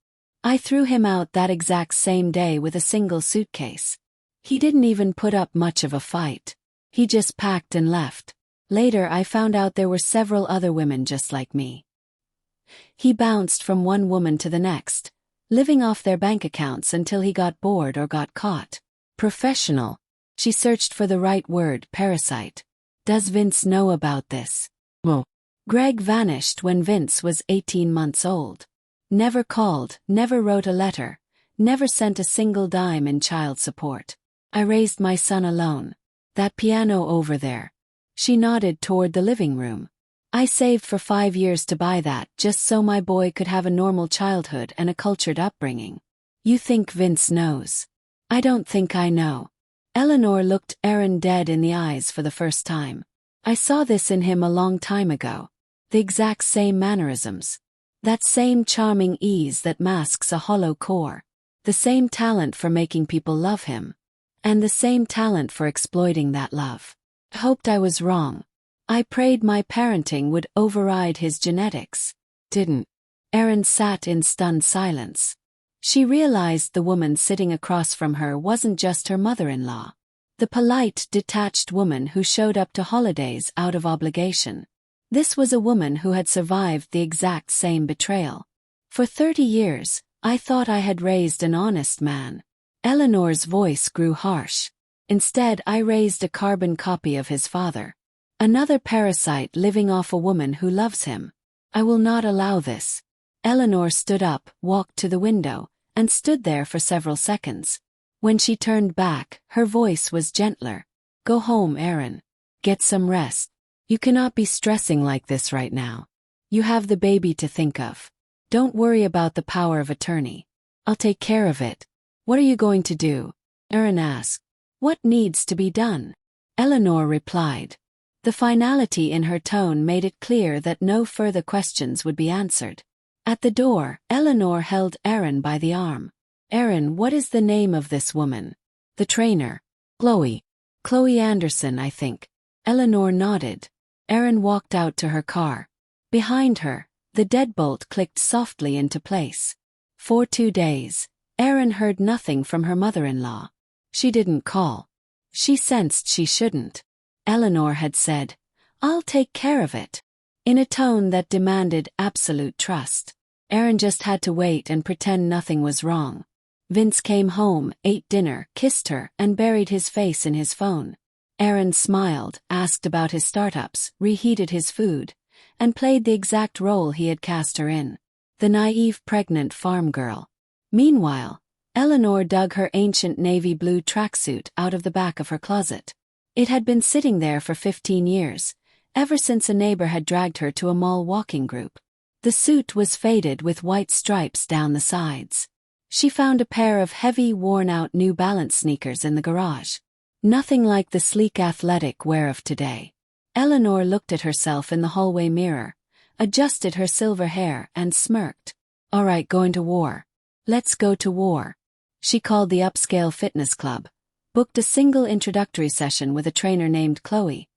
Speaker 1: I threw him out that exact same day with a single suitcase. He didn't even put up much of a fight. He just packed and left. Later I found out there were several other women just like me. He bounced from one woman to the next, living off their bank accounts until he got bored or got caught. Professional. She searched for the right word, parasite. Does Vince know about this? No. Greg vanished when Vince was 18 months old. Never called, never wrote a letter, never sent a single dime in child support. I raised my son alone. That piano over there. She nodded toward the living room. I saved for 5 years to buy that just so my boy could have a normal childhood and a cultured upbringing. You think Vince knows? I don't think I know. Eleanor looked Aaron dead in the eyes for the first time. I saw this in him a long time ago. The exact same mannerisms. That same charming ease that masks a hollow core. The same talent for making people love him. And the same talent for exploiting that love. I hoped I was wrong. I prayed my parenting would override his genetics. Didn't. Aaron sat in stunned silence. She realized the woman sitting across from her wasn't just her mother-in-law. The polite, detached woman who showed up to holidays out of obligation. This was a woman who had survived the exact same betrayal. For 30 years, I thought I had raised an honest man. Eleanor's voice grew harsh. Instead, I raised a carbon copy of his father. Another parasite living off a woman who loves him. I will not allow this. Eleanor stood up, walked to the window, and stood there for several seconds. When she turned back, her voice was gentler. Go home, Aaron. Get some rest. You cannot be stressing like this right now. You have the baby to think of. Don't worry about the power of attorney. I'll take care of it. What are you going to do? Aaron asked. What needs to be done? Eleanor replied. The finality in her tone made it clear that no further questions would be answered. At the door, Eleanor held Aaron by the arm. Aaron, what is the name of this woman? The trainer. Chloe. Chloe Anderson, I think. Eleanor nodded. Aaron walked out to her car. Behind her, the deadbolt clicked softly into place. For 2 days, Aaron heard nothing from her mother-in-law. She didn't call. She sensed she shouldn't. Eleanor had said, I'll take care of it. In a tone that demanded absolute trust. Aaron just had to wait and pretend nothing was wrong. Vince came home, ate dinner, kissed her, and buried his face in his phone. Aaron smiled, asked about his startups, reheated his food, and played the exact role he had cast her in. The naive pregnant farm girl. Meanwhile, Eleanor dug her ancient navy blue tracksuit out of the back of her closet. It had been sitting there for 15 years, ever since a neighbor had dragged her to a mall walking group. The suit was faded with white stripes down the sides. She found a pair of heavy, worn-out New Balance sneakers in the garage. Nothing like the sleek athletic wear of today. Eleanor looked at herself in the hallway mirror, adjusted her silver hair and smirked. "All right, going to war. Let's go to war." She called the upscale fitness club, booked a single introductory session with a trainer named Chloe,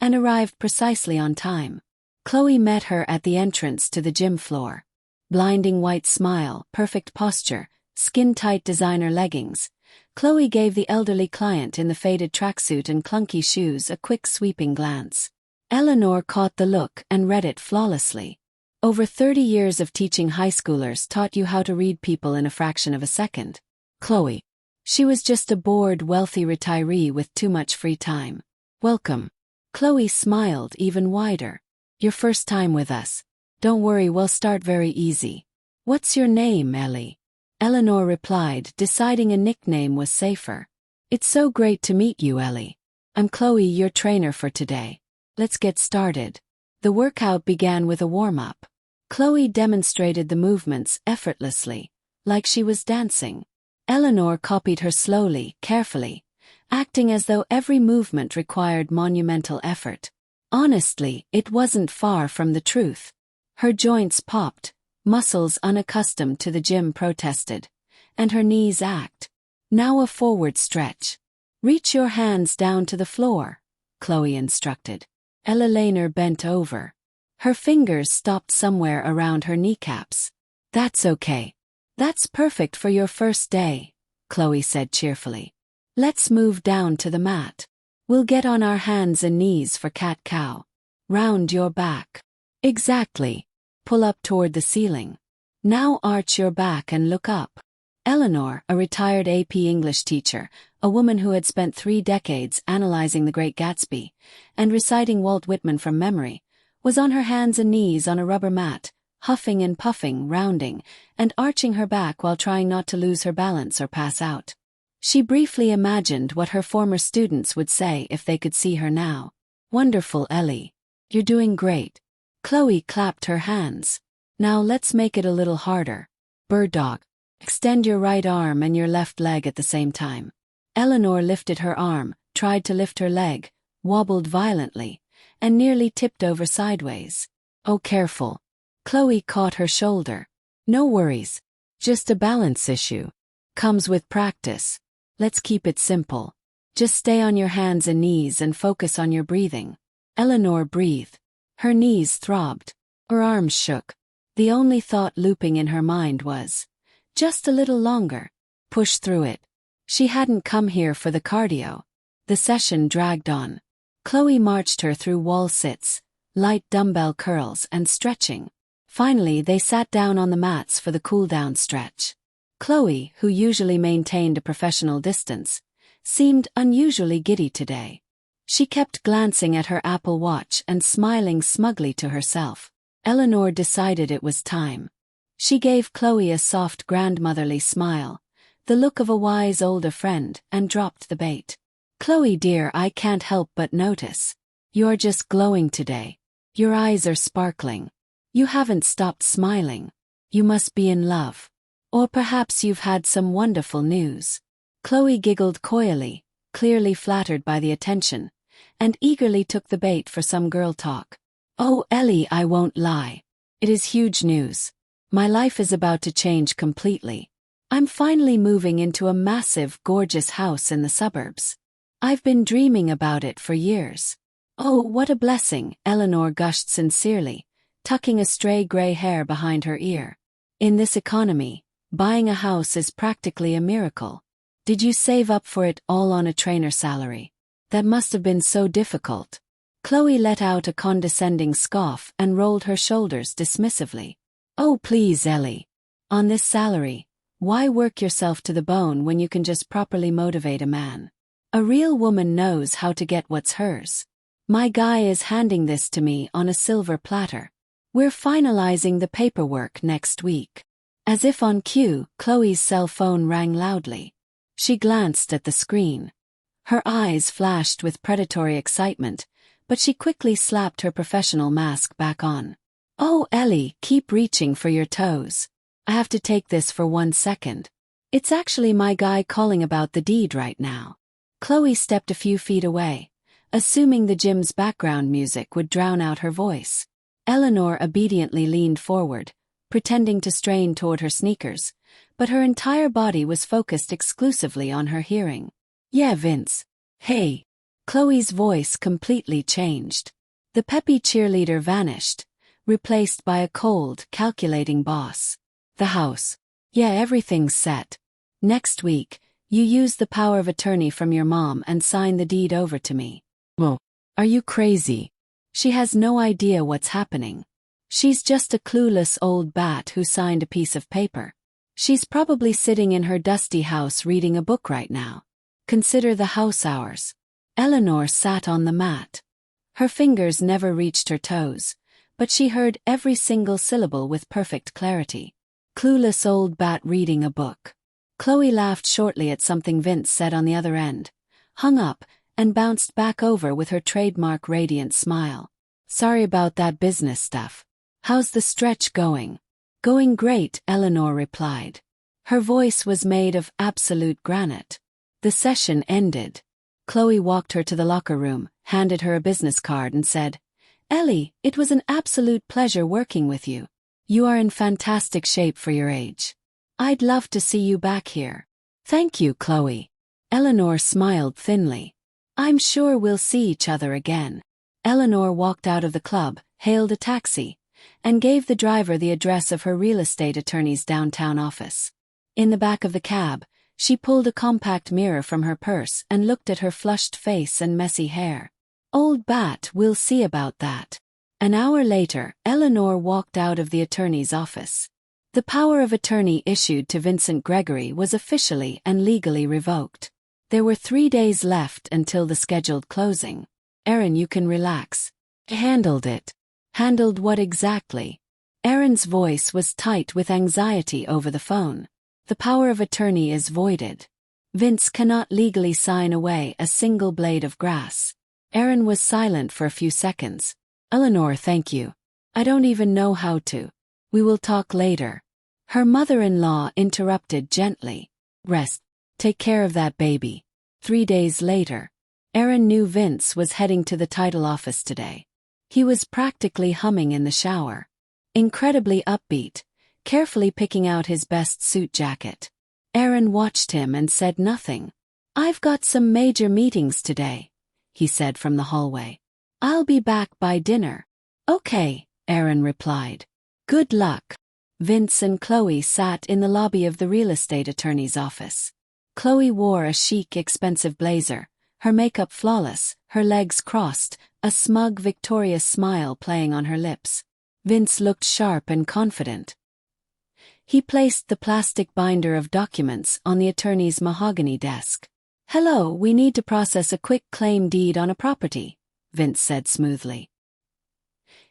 Speaker 1: and arrived precisely on time. Chloe met her at the entrance to the gym floor. Blinding white smile, perfect posture, skin-tight designer leggings. Chloe gave the elderly client in the faded tracksuit and clunky shoes a quick sweeping glance. Eleanor caught the look and read it flawlessly. Over 30 years of teaching high schoolers taught you how to read people in a fraction of a second. Chloe. She was just a bored, wealthy retiree with too much free time. "Welcome." Chloe smiled even wider. "Your first time with us. Don't worry, we'll start very easy. What's your name, Ellie?" Eleanor replied, deciding a nickname was safer. "It's so great to meet you, Ellie. I'm Chloe, your trainer for today. Let's get started." The workout began with a warm-up. Chloe demonstrated the movements effortlessly, like she was dancing. Eleanor copied her slowly, carefully, acting as though every movement required monumental effort. Honestly, it wasn't far from the truth. Her joints popped, muscles unaccustomed to the gym protested, and her knees ached. "Now a forward stretch. Reach your hands down to the floor," Chloe instructed. Eleanor bent over. Her fingers stopped somewhere around her kneecaps. "That's okay. That's perfect for your first day," Chloe said cheerfully. "Let's move down to the mat. We'll get on our hands and knees for cat-cow. Round your back. Exactly. Pull up toward the ceiling. Now arch your back and look up." Eleanor, a retired AP English teacher, a woman who had spent 3 decades analyzing The Great Gatsby and reciting Walt Whitman from memory, was on her hands and knees on a rubber mat, huffing and puffing, rounding, and arching her back while trying not to lose her balance or pass out. She briefly imagined what her former students would say if they could see her now. "Wonderful, Ellie. You're doing great." Chloe clapped her hands. "Now let's make it a little harder. Bird dog. Extend your right arm and your left leg at the same time." Eleanor lifted her arm, tried to lift her leg, wobbled violently, and nearly tipped over sideways. "Oh, careful." Chloe caught her shoulder. "No worries. Just a balance issue. Comes with practice. Let's keep it simple. Just stay on your hands and knees and focus on your breathing." Eleanor breathed. Her knees throbbed. Her arms shook. The only thought looping in her mind was, just a little longer. Push through it. She hadn't come here for the cardio. The session dragged on. Chloe marched her through wall sits, light dumbbell curls and stretching. Finally, they sat down on the mats for the cool-down stretch. Chloe, who usually maintained a professional distance, seemed unusually giddy today. She kept glancing at her Apple Watch and smiling smugly to herself. Eleanor decided it was time. She gave Chloe a soft grandmotherly smile, the look of a wise older friend, and dropped the bait. "Chloe dear, I can't help but notice. You're just glowing today. Your eyes are sparkling. You haven't stopped smiling. You must be in love. Or perhaps you've had some wonderful news." Chloe giggled coyly, clearly flattered by the attention, and eagerly took the bait for some girl talk. "Oh, Ellie, I won't lie. It is huge news. My life is about to change completely. I'm finally moving into a massive, gorgeous house in the suburbs. I've been dreaming about it for years." "Oh, what a blessing," Eleanor gushed sincerely, tucking a stray gray hair behind her ear. "In this economy, buying a house is practically a miracle. Did you save up for it all on a trainer salary? That must have been so difficult." Chloe let out a condescending scoff and rolled her shoulders dismissively. "Oh, please, Ellie. On this salary, why work yourself to the bone when you can just properly motivate a man? A real woman knows how to get what's hers." My guy is handing this to me on a silver platter. We're finalizing the paperwork next week. As if on cue, Chloe's cell phone rang loudly. She glanced at the screen. Her eyes flashed with predatory excitement, but she quickly slapped her professional mask back on. Oh, Ellie, keep reaching for your toes. I have to take this for 1 second. It's actually my guy calling about the deed right now. Chloe stepped a few feet away, assuming the gym's background music would drown out her voice. Eleanor obediently leaned forward, pretending to strain toward her sneakers, but her entire body was focused exclusively on her hearing. Yeah, Vince. Hey. Chloe's voice completely changed. The peppy cheerleader vanished, replaced by a cold, calculating boss. The house. Yeah, everything's set. Next week, you use the power of attorney from your mom and sign the deed over to me. Whoa. Are you crazy? She has no idea what's happening. She's just a clueless old bat who signed a piece of paper. She's probably sitting in her dusty house reading a book right now. Consider the house ours. Eleanor sat on the mat. Her fingers never reached her toes, but she heard every single syllable with perfect clarity. Clueless old bat reading a book. Chloe laughed shortly at something Vince said on the other end, hung up, and bounced back over with her trademark radiant smile. Sorry about that business stuff. How's the stretch going? Going great, Eleanor replied. Her voice was made of absolute granite. The session ended. Chloe walked her to the locker room, handed her a business card and said, Ellie, it was an absolute pleasure working with you. You are in fantastic shape for your age. I'd love to see you back here. Thank you, Chloe. Eleanor smiled thinly. I'm sure we'll see each other again. Eleanor walked out of the club, hailed a taxi, and gave the driver the address of her real estate attorney's downtown office. In the back of the cab, she pulled a compact mirror from her purse and looked at her flushed face and messy hair. Old bat, we'll see about that. An hour later, Eleanor walked out of the attorney's office. The power of attorney issued to Vincent Gregory was officially and legally revoked. There were 3 days left until the scheduled closing. Aaron, you can relax. Handled it. Handled what exactly? Aaron's voice was tight with anxiety over the phone. The power of attorney is voided. Vince cannot legally sign away a single blade of grass. Aaron was silent for a few seconds. Eleanor, thank you. I don't even know how to. We will talk later. Her mother-in-law interrupted gently. Rest. Take care of that baby. 3 days later. Aaron knew Vince was heading to the title office today. He was practically humming in the shower. Incredibly upbeat, carefully picking out his best suit jacket. Aaron watched him and said nothing. I've got some major meetings today, he said from the hallway. I'll be back by dinner. Okay, Aaron replied. Good luck. Vince and Chloe sat in the lobby of the real estate attorney's office. Chloe wore a chic, expensive blazer, her makeup flawless, her legs crossed, a smug, victorious smile playing on her lips. Vince looked sharp and confident. He placed the plastic binder of documents on the attorney's mahogany desk. Hello, we need to process a quick claim deed on a property, Vince said smoothly.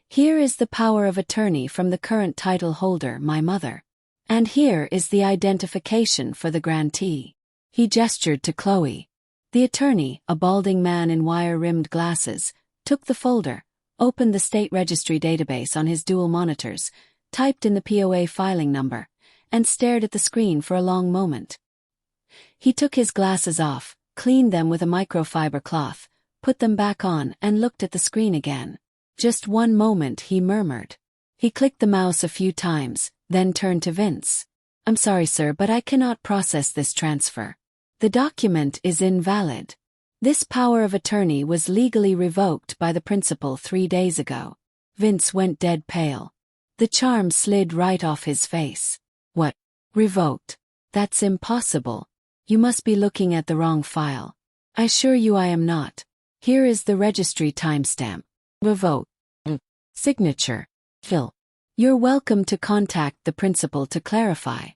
Speaker 1: Here is the power of attorney from the current title holder, my mother. And here is the identification for the grantee. He gestured to Chloe. The attorney, a balding man in wire-rimmed glasses, took the folder, opened the state registry database on his dual monitors, typed in the POA filing number, and stared at the screen for a long moment. He took his glasses off, cleaned them with a microfiber cloth, put them back on and looked at the screen again. Just one moment, he murmured. He clicked the mouse a few times, then turned to Vince. I'm sorry, sir, but I cannot process this transfer. The document is invalid. This power of attorney was legally revoked by the principal 3 days ago. Vince went dead pale. The charm slid right off his face. What? Revoked? That's impossible. You must be looking at the wrong file. I assure you I am not. Here is the registry timestamp. Revoke. Signature. Phil. You're welcome to contact the principal to clarify.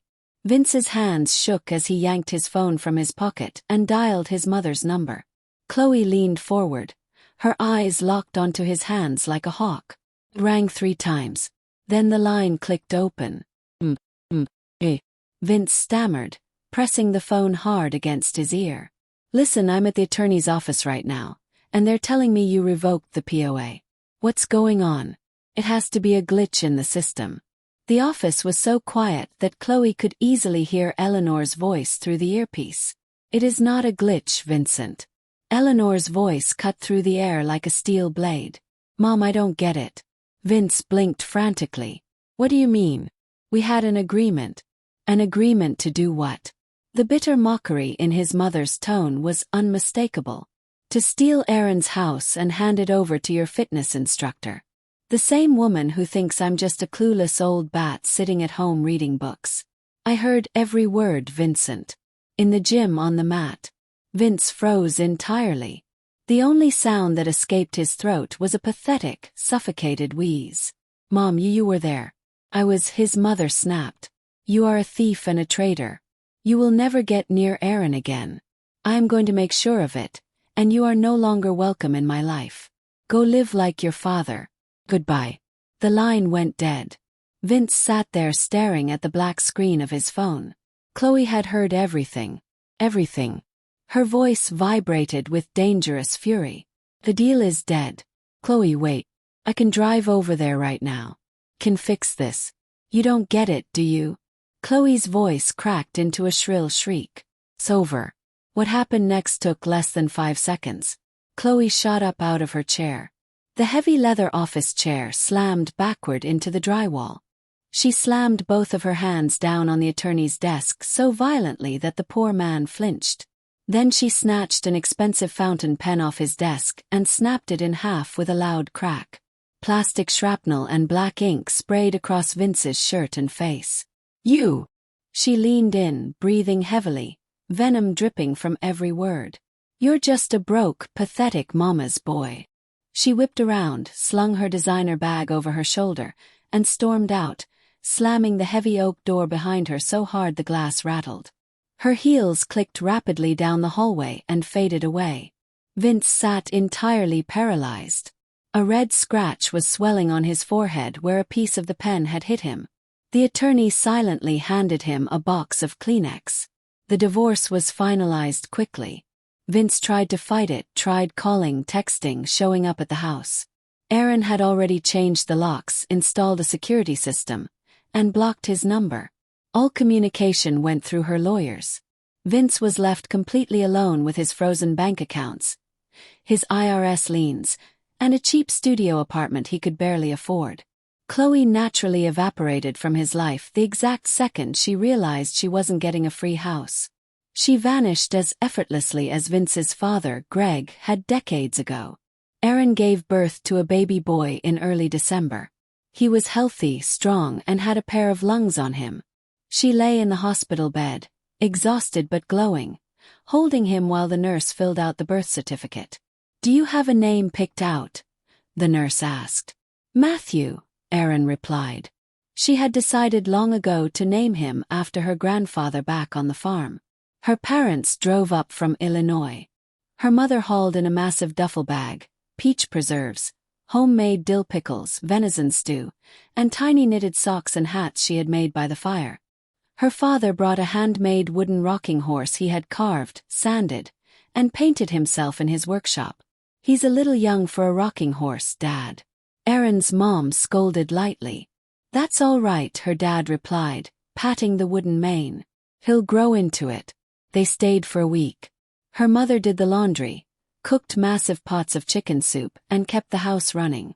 Speaker 1: Vince's hands shook as he yanked his phone from his pocket and dialed his mother's number. Chloe leaned forward, Her eyes locked onto his hands like a hawk. It rang 3 times. Then the line clicked open. Eh. Vince stammered, pressing the phone hard against his ear. Listen, I'm at the attorney's office right now, and they're telling me you revoked the POA. What's going on? It has to be a glitch in the system. The office was so quiet that Chloe could easily hear Eleanor's voice through the earpiece. It is not a glitch, Vincent. Eleanor's voice cut through the air like a steel blade. Mom, I don't get it. Vince blinked frantically. What do you mean? We had an agreement. An agreement to do what? The bitter mockery in his mother's tone was unmistakable. To steal Aaron's house and hand it over to your fitness instructor. The same woman who thinks I'm just a clueless old bat sitting at home reading books. I heard every word, Vincent. In the gym on the mat. Vince froze entirely. The only sound that escaped his throat was a pathetic, suffocated wheeze. Mom, you were there. I was. His mother snapped. You are a thief and a traitor. You will never get near Aaron again. I am going to make sure of it, and you are no longer welcome in my life. Go live like your father. Goodbye. The line went dead. Vince sat there staring at the black screen of his phone. Chloe had heard everything. Everything. Her voice vibrated with dangerous fury. The deal is dead. Chloe, wait. I can drive over there right now. Can fix this. You don't get it, do you? Chloe's voice cracked into a shrill shriek. It's over. What happened next took less than 5 seconds. Chloe shot up out of her chair. The heavy leather office chair slammed backward into the drywall. She slammed both of her hands down on the attorney's desk so violently that the poor man flinched. Then she snatched an expensive fountain pen off his desk and snapped it in half with a loud crack. Plastic shrapnel and black ink sprayed across Vince's shirt and face. You! She leaned in, breathing heavily, venom dripping from every word. You're just a broke, pathetic mama's boy. She whipped around, slung her designer bag over her shoulder, and stormed out, slamming the heavy oak door behind her so hard the glass rattled. Her heels clicked rapidly down the hallway and faded away. Vince sat entirely paralyzed. A red scratch was swelling on his forehead where a piece of the pen had hit him. The attorney silently handed him a box of Kleenex. The divorce was finalized quickly. Vince tried to fight it, tried calling, texting, showing up at the house. Aaron had already changed the locks, installed a security system, and blocked his number. All communication went through her lawyers. Vince was left completely alone with his frozen bank accounts, his IRS liens, and a cheap studio apartment he could barely afford. Chloe naturally evaporated from his life the exact second she realized she wasn't getting a free house. She vanished as effortlessly as Vince's father, Greg, had decades ago. Aaron gave birth to a baby boy in early December. He was healthy, strong, and had a pair of lungs on him. She lay in the hospital bed, exhausted but glowing, holding him while the nurse filled out the birth certificate. Do you have a name picked out? The nurse asked. Matthew, Aaron replied. She had decided long ago to name him after her grandfather back on the farm. Her parents drove up from Illinois. Her mother hauled in a massive duffel bag, peach preserves, homemade dill pickles, venison stew, and tiny knitted socks and hats she had made by the fire. Her father brought a handmade wooden rocking horse he had carved, sanded, and painted himself in his workshop. He's a little young for a rocking horse, Dad. Aaron's mom scolded lightly. That's all right, her dad replied, patting the wooden mane. He'll grow into it. They stayed for a week. Her mother did the laundry, cooked massive pots of chicken soup, and kept the house running.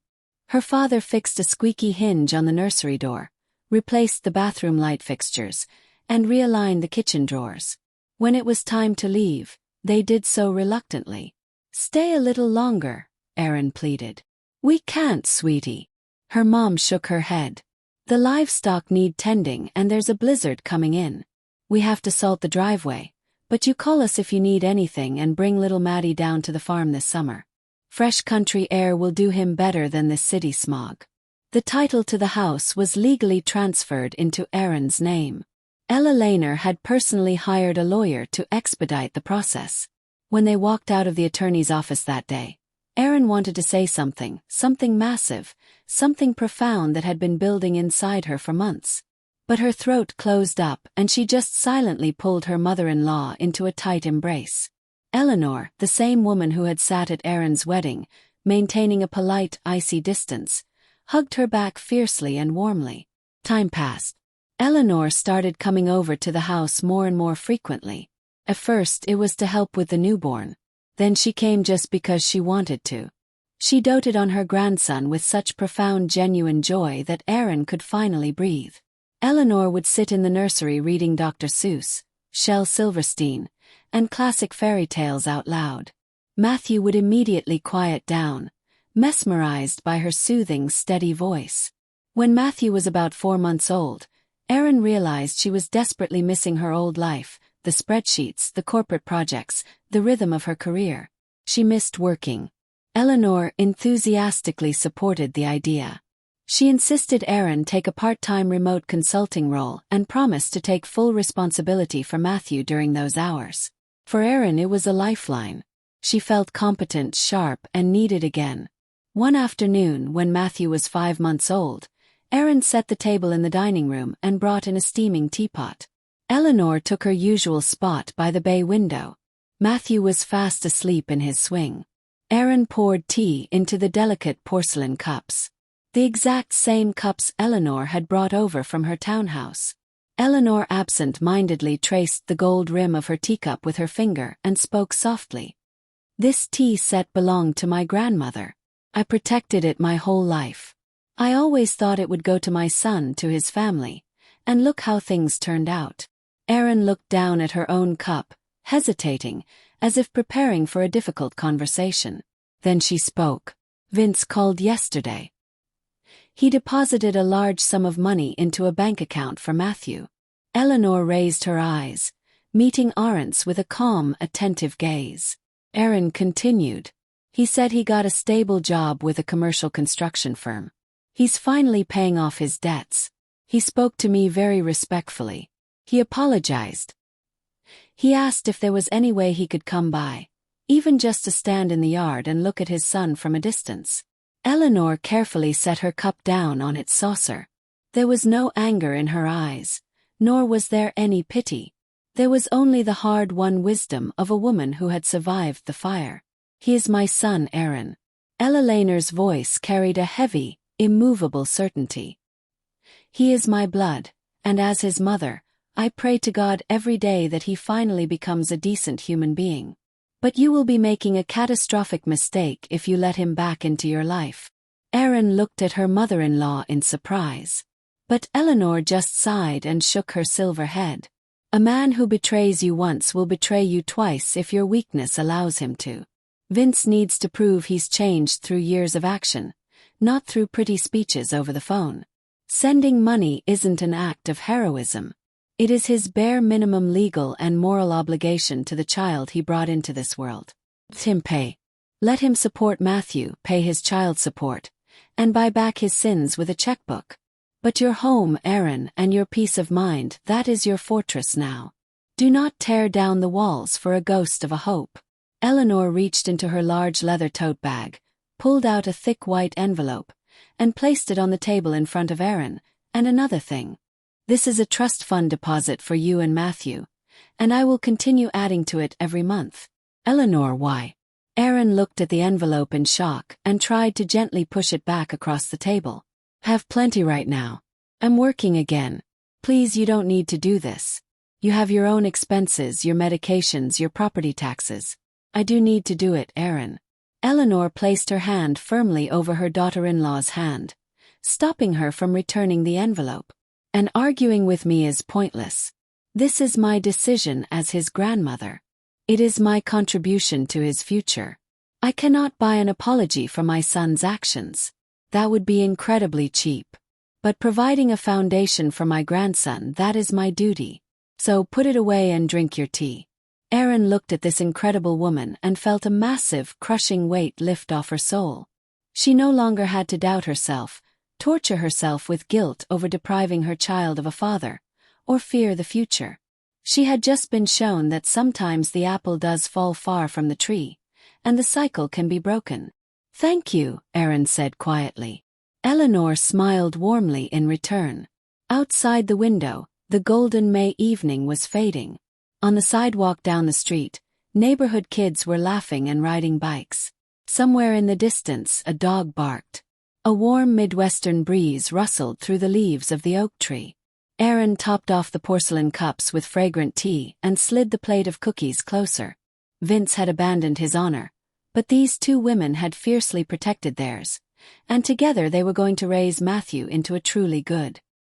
Speaker 1: Her father fixed a squeaky hinge on the nursery door, replaced the bathroom light fixtures, and realigned the kitchen drawers. When it was time to leave, they did so reluctantly. Stay a little longer, Aaron pleaded. We can't, sweetie. Her mom shook her head. The livestock need tending and there's a blizzard coming in. We have to salt the driveway, but you call us if you need anything and bring little Maddie down to the farm this summer. Fresh country air will do him better than this city smog. The title to the house was legally transferred into Aaron's name. Ella Lehner had personally hired a lawyer to expedite the process. When they walked out of the attorney's office that day, Erin wanted to say something, something massive, something profound that had been building inside her for months. But her throat closed up and she just silently pulled her mother-in-law into a tight embrace. Eleanor, the same woman who had sat at Erin's wedding, maintaining a polite, icy distance, hugged her back fiercely and warmly. Time passed. Eleanor started coming over to the house more and more frequently. At first it was to help with the newborn. Then she came just because she wanted to. She doted on her grandson with such profound genuine joy that Erin could finally breathe. Eleanor would sit in the nursery reading Dr. Seuss, Shel Silverstein, and classic fairy tales out loud. Matthew would immediately quiet down, mesmerized by her soothing, steady voice. When Matthew was about 4 months old, Erin realized she was desperately missing her old life, the spreadsheets, the corporate projects, the rhythm of her career. She missed working. Eleanor enthusiastically supported the idea. She insisted Erin take a part-time remote consulting role and promised to take full responsibility for Matthew during those hours. For Erin it was a lifeline. She felt competent, sharp, and needed again. One afternoon, when Matthew was 5 months old, Erin set the table in the dining room and brought in a steaming teapot. Eleanor took her usual spot by the bay window. Matthew was fast asleep in his swing. Erin poured tea into the delicate porcelain cups. The exact same cups Eleanor had brought over from her townhouse. Eleanor absent-mindedly traced the gold rim of her teacup with her finger and spoke softly. "This tea set belonged to my grandmother. I protected it my whole life. I always thought it would go to my son, to his family. And look how things turned out." Erin looked down at her own cup, hesitating, as if preparing for a difficult conversation. Then she spoke. "Vince called yesterday. He deposited a large sum of money into a bank account for Matthew." Eleanor raised her eyes, meeting Arendt's with a calm, attentive gaze. Erin continued. "He said he got a stable job with a commercial construction firm. He's finally paying off his debts. He spoke to me very respectfully. He apologized. He asked if there was any way he could come by, even just to stand in the yard and look at his son from a distance." Eleanor carefully set her cup down on its saucer. There was no anger in her eyes, nor was there any pity. There was only the hard-won wisdom of a woman who had survived the fire. "He is my son, Erin." Ella Laner's voice carried a heavy, immovable certainty. "He is my blood, and as his mother, I pray to God every day that he finally becomes a decent human being. But you will be making a catastrophic mistake if you let him back into your life." Erin looked at her mother-in-law in surprise. But Eleanor just sighed and shook her silver head. "A man who betrays you once will betray you twice if your weakness allows him to. Vince needs to prove he's changed through years of action, not through pretty speeches over the phone. Sending money isn't an act of heroism. It is his bare minimum legal and moral obligation to the child he brought into this world. Let him pay. Let him support Matthew, pay his child support, and buy back his sins with a checkbook. But your home, Erin, and your peace of mind, that is your fortress now. Do not tear down the walls for a ghost of a hope." Eleanor reached into her large leather tote bag, pulled out a thick white envelope, and placed it on the table in front of Erin. "And another thing. This is a trust fund deposit for you and Matthew, and I will continue adding to it every month." "Eleanor, why?" Erin looked at the envelope in shock and tried to gently push it back across the table. "Have plenty right now. I'm working again. Please, you don't need to do this. You have your own expenses, your medications, your property taxes. I do need to do it, Erin." Eleanor placed her hand firmly over her daughter-in-law's hand, stopping her from returning the envelope. "And arguing with me is pointless. This is my decision as his grandmother. It is my contribution to his future. I cannot buy an apology for my son's actions. That would be incredibly cheap. But providing a foundation for my grandson, that is my duty. So put it away and drink your tea." Erin looked at this incredible woman and felt a massive, crushing weight lift off her soul. She no longer had to doubt herself, torture herself with guilt over depriving her child of a father, or fear the future. She had just been shown that sometimes the apple does fall far from the tree, and the cycle can be broken. Thank you, Aaron said quietly. Eleanor smiled warmly in return. Outside the window, the golden May evening was fading. On the sidewalk down the street, neighborhood kids were laughing and riding bikes. Somewhere in the distance, a dog barked. A warm Midwestern breeze rustled through the leaves of the oak tree. Aaron topped off the porcelain cups with fragrant tea and slid the plate of cookies closer. Vince had abandoned his honor, but these two women had fiercely protected theirs, and together they were going to raise Matthew into a truly good